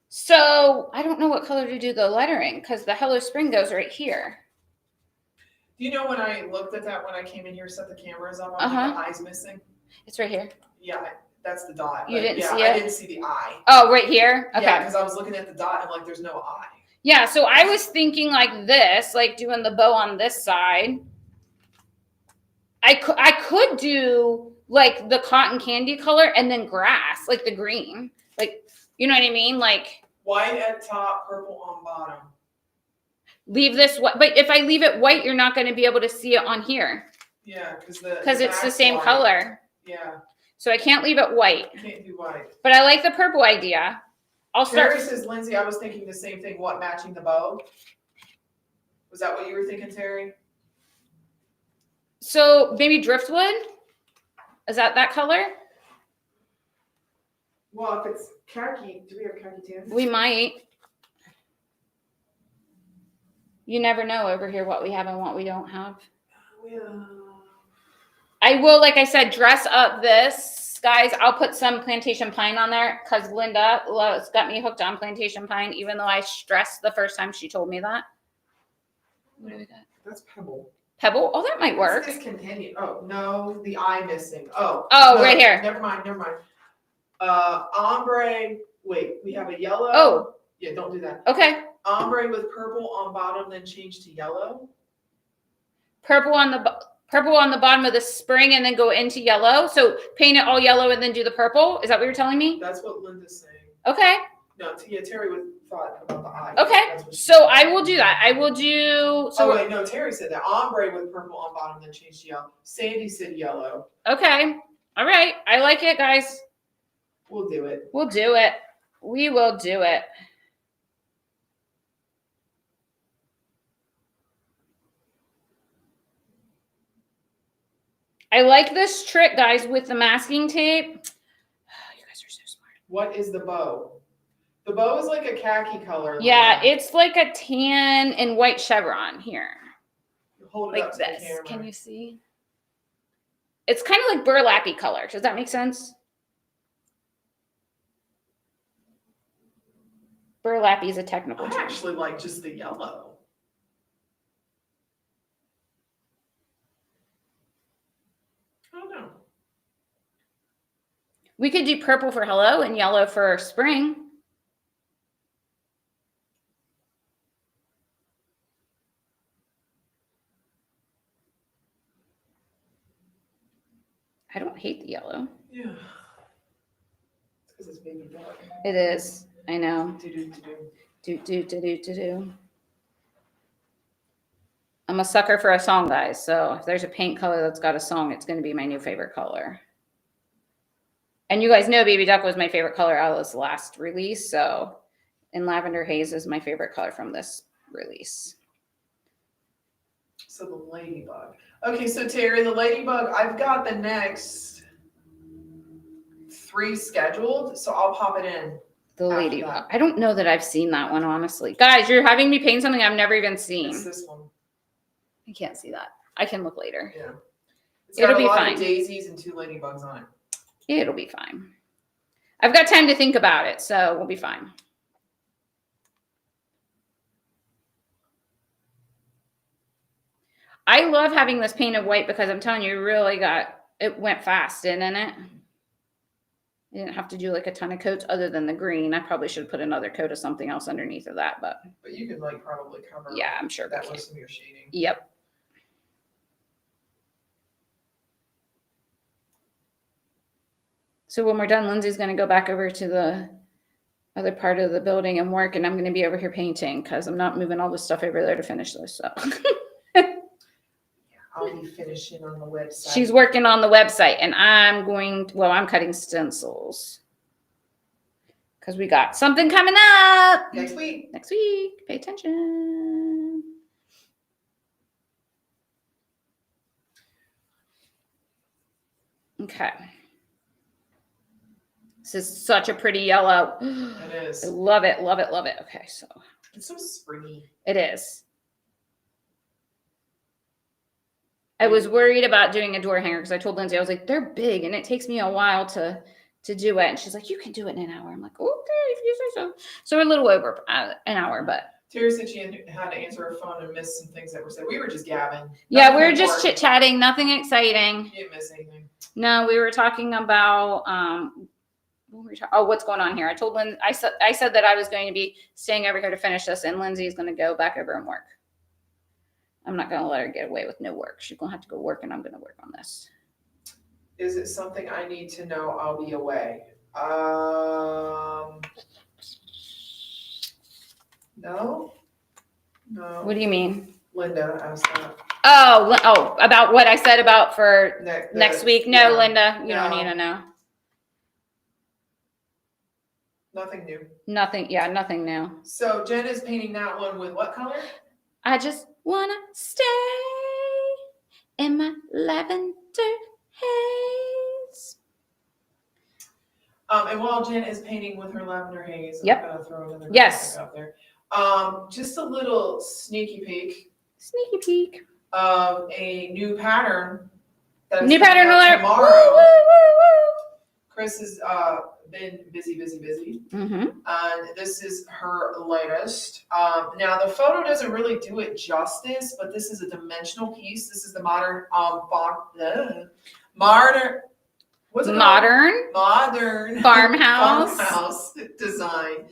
S1: So I don't know what color to do the lettering because the Hello Spring goes right here.
S2: Do you know when I looked at that when I came in here, set the cameras up, I'm like, the eye's missing?
S1: It's right here.
S2: Yeah, that's the dot.
S1: You
S2: but
S1: didn't
S2: yeah,
S1: see
S2: I
S1: it?
S2: didn't see the eye.
S1: Oh, right here? Okay.
S2: Yeah, because I was looking at the dot and like there's no eye.
S1: Yeah, so I was thinking like this, like doing the bow on this side. I could do like the cotton candy color and then grass, like the green. Like, you know what I mean? Like
S2: White at top, purple on bottom.
S1: leave this white, but if I leave it white, you're not going to be able to see it on here
S2: Yeah, because
S1: it's the
S2: back's
S1: same
S2: white.
S1: color.
S2: Yeah,
S1: So I can't leave it white,
S2: can't do white.
S1: but I like the purple idea. I'll start.
S2: Terry says, Lindsay, I was thinking the same thing. What, matching the bow? Was that what you were thinking, Terry?
S1: So maybe driftwood. Is that color?
S2: Well, if it's khaki, do we have khaki tan?
S1: We might. You never know over here what we have and what we don't have. I will, like I said, dress up this Guys, I'll put some plantation pine on there because Linda got me hooked on plantation pine, even though I stressed the first time she told me that. What do we got?
S2: That's Pebble.
S1: Pebble? Oh, that might work.
S2: What's discontinued? Oh, no, the eye missing. Oh.
S1: Oh,
S2: no,
S1: right here.
S2: Never mind. Ombre. Wait, we have a yellow.
S1: Oh.
S2: Yeah, don't do that.
S1: Okay.
S2: Ombre with purple on bottom, then change to yellow.
S1: Purple on the bottom of the spring and then go into yellow. So paint it all yellow and then do the purple. Is that what you're telling me?
S2: That's what Linda's saying.
S1: Okay.
S2: No, Terry thought about the eye.
S1: Okay. So I will do that. I will do. So
S2: oh wait, no, Terry said that. Ombre with purple on bottom, then change to yellow. Sandy said yellow.
S1: Okay. All right. I like it, guys.
S2: We'll do it.
S1: We'll do it. We will do it. I like this trick, guys, with the masking tape. You guys are so smart.
S2: What is the bow? The bow is like a khaki color.
S1: Yeah, it's like a tan and white chevron here.
S2: Hold it
S1: like
S2: up to
S1: this.
S2: the camera.
S1: Can you see? It's kind of like burlappy color. Does that make sense? Burlappy is a technical term.
S2: I actually like just the yellow.
S1: We could do purple for hello and yellow for spring. I don't hate the yellow.
S2: Yeah. It's because it's baby duck.
S1: It is. I know.
S2: Do.
S1: I'm a sucker for a song, guys. So if there's a paint color that's got a song, it's going to be my new favorite color. And you guys know Baby Duck was my favorite color out of this last release. So, and Lavender Haze is my favorite color from this release.
S2: So the ladybug. Okay, so Terry, the ladybug, I've got the next 3 scheduled, so I'll pop it in.
S1: The ladybug. I don't know that I've seen that one, honestly. Guys, you're having me paint something I've never even seen.
S2: It's this one.
S1: I can't see that. I can look later.
S2: Yeah. It's
S1: It'll
S2: got
S1: be
S2: a lot
S1: fine.
S2: of daisies and 2 ladybugs on it.
S1: It'll be fine. I've got time to think about it, so we'll be fine. I love having this painted white because I'm telling you, it went fast, didn't it? I didn't have to do like a ton of coats other than the green. I probably should put another coat of something else underneath of that, but
S2: you could like probably cover.
S1: Yeah, I'm sure
S2: that with some of your shading.
S1: Yep. So when we're done, Lindsay's going to go back over to the other part of the building and work, and I'm going to be over here painting because I'm not moving all this stuff over there to finish this. So
S2: I'll be finishing on the website.
S1: She's working on the website, and I'm cutting stencils because we got something coming up
S2: next week.
S1: Pay attention. Okay. This is such a pretty yellow.
S2: It is.
S1: I love it, love it, love it. Okay, so
S2: it's so springy.
S1: It is. I was worried about doing a door hanger because I told Lindsay, I was like, they're big and it takes me a while to do it. And she's like, you can do it in an hour. I'm like, okay, if you say so. So we're a little over an hour, but.
S2: Terry said she had to answer her phone and miss some things that were said. We were just gabbing.
S1: Yeah, we were just chit-chatting, nothing exciting.
S2: You didn't miss anything.
S1: No, we were talking about what's going on here. I told Lynn, I said that I was going to be staying over here to finish this, and Lindsay is going to go back over and work. I'm not going to let her get away with no work. She's going to have to go work, and I'm going to work on this.
S2: Is it something I need to know? I'll be away. No.
S1: What do you mean?
S2: Linda asked that.
S1: Oh, about what I said about for next week? No, yeah. Linda, you don't need to know.
S2: Nothing new.
S1: Nothing new.
S2: So Jen is painting that one with what color?
S1: I just wanna stay in my lavender haze.
S2: And while Jen is painting with her lavender haze,
S1: yep.
S2: I'm gonna throw another
S1: yes
S2: out there. Just a little sneaky peek of a new pattern.
S1: New pattern alert!
S2: Tomorrow.
S1: Woo, woo, woo, woo.
S2: Chris has been busy.
S1: Mm-hmm.
S2: And this is her latest. Now the photo doesn't really do it justice, but this is a dimensional piece. This is the modern modern farmhouse design.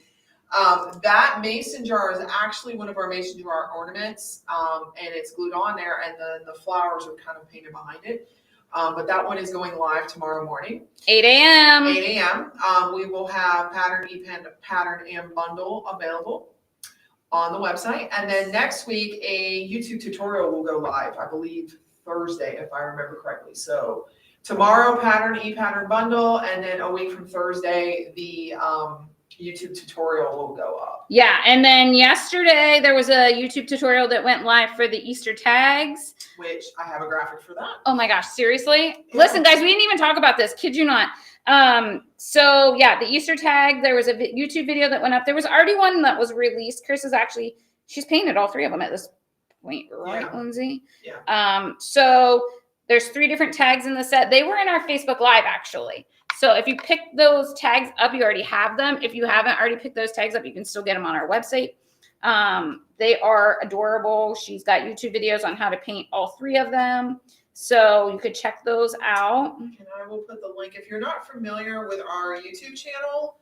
S2: That mason jar is actually one of our mason jar ornaments, and it's glued on there, and then the flowers are kind of painted behind it. But that one is going live tomorrow morning.
S1: 8 a.m.
S2: 8 a.m. We will have pattern and bundle available on the website. And then next week, a YouTube tutorial will go live, I believe Thursday, if I remember correctly. So tomorrow, pattern bundle, and then a week from Thursday, the YouTube tutorial will go up.
S1: Yeah, and then yesterday there was a YouTube tutorial that went live for the Easter tags.
S2: Which I have a graphic for that.
S1: Oh my gosh, seriously?
S2: Yeah.
S1: Listen, guys, we didn't even talk about this. Kid you not. So yeah, the Easter tag, there was a YouTube video that went up. There was already one that was released. Chris is actually, she's painted all 3 of them at this point, right,
S2: Yeah.
S1: Lindsay?
S2: Yeah.
S1: So there's 3 different tags in the set. They were in our Facebook Live, actually. So if you pick those tags up, you already have them. If you haven't already picked those tags up, you can still get them on our website. They are adorable. She's got YouTube videos on how to paint all 3 of them. So you could check those out.
S2: And I will put the link. If you're not familiar with our YouTube channel,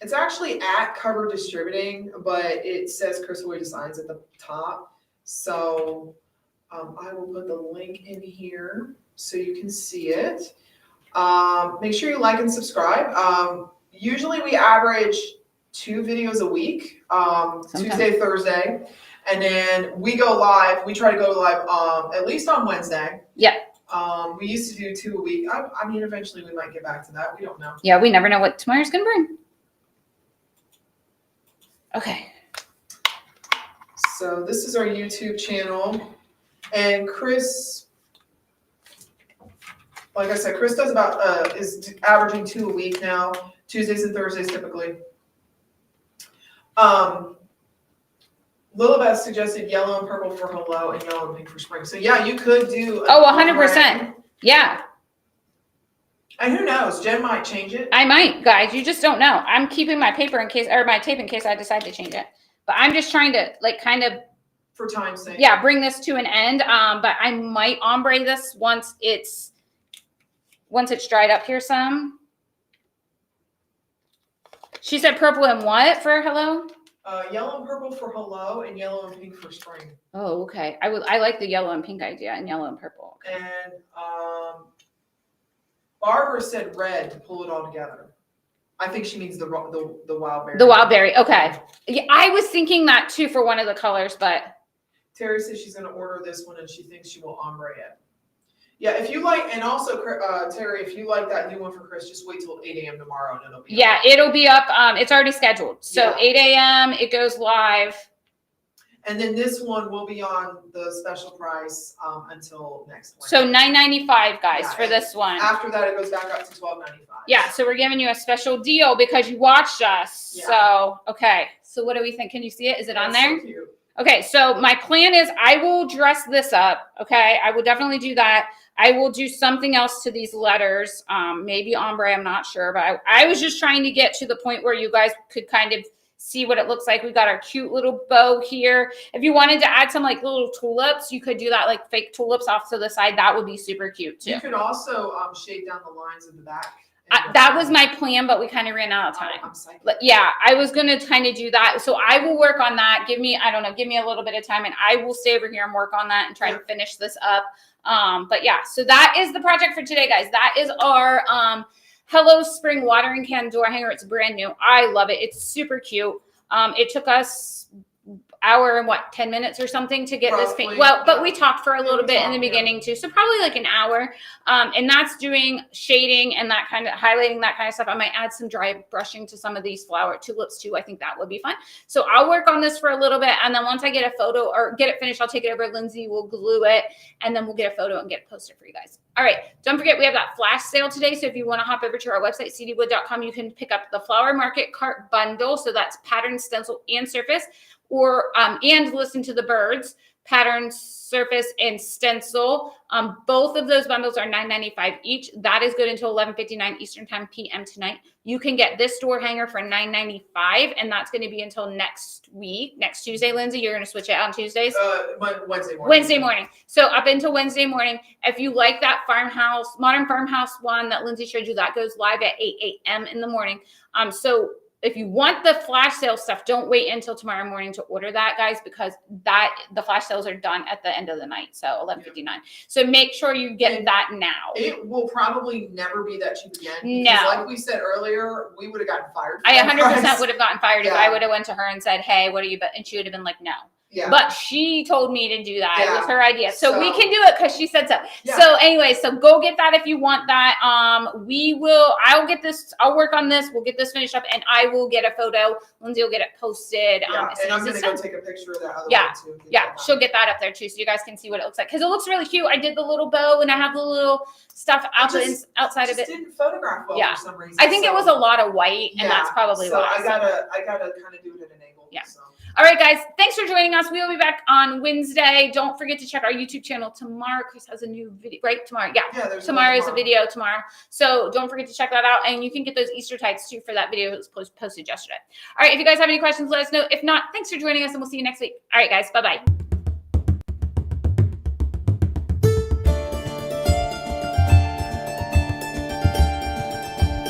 S2: it's actually at Cover Distributing, but it says Chris Hoy Designs at the top. So I will put the link in here so you can see it. Make sure you like and subscribe. Usually we average 2 videos a week, Tuesday, Thursday, and then we go live. We try to go live at least on Wednesday.
S1: Yeah.
S2: We used to do 2 a week. I mean, eventually we might get back to that. We don't know.
S1: Yeah, we never know what tomorrow's gonna bring. Okay.
S2: So this is our YouTube channel, and Chris, like I said, Chris does about is averaging 2 a week now, Tuesdays and Thursdays typically. Lilibeth suggested yellow and purple for hello and yellow and pink for spring. So yeah, you could do.
S1: 100%. Yeah.
S2: And who knows? Jen might change it.
S1: I might, guys. You just don't know. I'm keeping my paper in case, or my tape in case I decide to change it. But I'm just trying to kind of.
S2: For time's sake.
S1: Yeah, bring this to an end. But I might ombre this once it's dried up here some. She said purple and what for hello?
S2: Yellow and purple for hello, and yellow and pink for spring.
S1: Oh, okay. I like the yellow and pink idea, and yellow and purple. Okay.
S2: And Barbara said red to pull it all together. I think she means the wild berry.
S1: The wild berry. Okay. Yeah, I was thinking that too for one of the colors, but
S2: Terry says she's going to order this one, and she thinks she will ombre it. Yeah, if you like, and also Terry, if you like that new one for Chris, just wait till 8 a.m. tomorrow, and it'll be
S1: up. It'll be up. It's already scheduled, so
S2: yeah.
S1: 8 a.m. it goes live.
S2: And then this one will be on the special price until next Wednesday.
S1: So $9.95, guys, for this one.
S2: After that, it goes back up to $12.95.
S1: Yeah, so we're giving you a special deal because you watched us. Yeah. So, okay. So what do we think? Can you see it? Is it on there?
S2: So cute.
S1: Okay, so my plan is I will dress this up, okay? I will definitely do that. I will do something else to these letters, maybe ombre, I'm not sure. But I was just trying to get to the point where you guys could kind of see what it looks like. We got our cute little bow here. If you wanted to add some like little tulips, you could do that, like fake tulips off to the side. That would be super cute too.
S2: You could also shade down the lines of the back.
S1: That was my plan, but we kind of ran out of time. Yeah, I was going to kind of do that. So I will work on that. Give me a little bit of time, and I will stay over here and work on that and try to finish this up. But yeah, so that is the project for today, guys. That is our Hello Spring watering can door hanger. It's brand new. I love it. It's super cute. It took us hour and 10 minutes or something to get this paint. Well, but we talked for a little bit in the beginning too. So probably like an hour. And that's doing shading and that kind of highlighting, that kind of stuff. I might add some dry brushing to some of these flower tulips too. I think that would be fun. So I'll work on this for a little bit. And then once I get a photo or get it finished, I'll take it over. Lindsay will glue it and then we'll get a photo and get it posted for you guys. All right. Don't forget, we have that flash sale today. So if you want to hop over to our website, cdwood.com, you can pick up the Flower Market Cart Bundle. So that's pattern, stencil, and surface. Or and listen to the birds. pattern surface and stencil. Both of those bundles are $9.95 each. That is good until 11:59 Eastern Time PM tonight. You can get this door hanger for $9.95, and that's going to be until next week, next Tuesday. Lindsay, you're going to switch it on Tuesdays?
S2: Wednesday morning.
S1: Wednesday morning. So up until Wednesday morning, if you like that farmhouse, modern farmhouse one that Lindsay showed you, that goes live at 8 a.m. in the morning. So if you want the flash sale stuff, don't wait until tomorrow morning to order that, guys, because the flash sales are done at the end of the night, so 11:59. So make sure you get that now.
S2: It will probably never be that cheap again.
S1: No.
S2: Like we said earlier, we would have gotten fired.
S1: I 100% would have gotten fired if
S2: Yeah.
S1: I would have went to her and said, hey, what are you, and she would have been like, no.
S2: Yeah.
S1: But she told me to do that.
S2: Yeah.
S1: It was her idea. So we
S2: So-
S1: can do it because she said so.
S2: Yeah.
S1: So anyway, so go get that if you want that. I'll get this, I'll work on this. We'll get this finished up and I will get a photo. Lindsay will get it posted.
S2: Yeah,
S1: As soon
S2: and I'm
S1: as
S2: going
S1: it's
S2: to go
S1: done.
S2: take a picture of that other
S1: Yeah.
S2: one too.
S1: Yeah, she'll get that up there too, so you guys can see what it looks like. Because it looks really cute. I did the little bow and I have the little stuff outside of it.
S2: Didn't photograph well
S1: Yeah.
S2: for some reason.
S1: I think it was a lot of white, and that's probably
S2: so
S1: why.
S2: I gotta kind of do it at an angle.
S1: Yeah.
S2: So.
S1: All right, guys, thanks for joining us. We will be back on Wednesday. Don't forget to check our YouTube channel tomorrow. Chris has a new video, right? Tomorrow. Yeah.
S2: There's
S1: Tomorrow is a video tomorrow. So don't forget to check that out. And you can get those Easter tights too for that video that was posted yesterday. All right, if you guys have any questions, let us know. If not, thanks for joining us and we'll see you next week. All right, guys, bye-bye.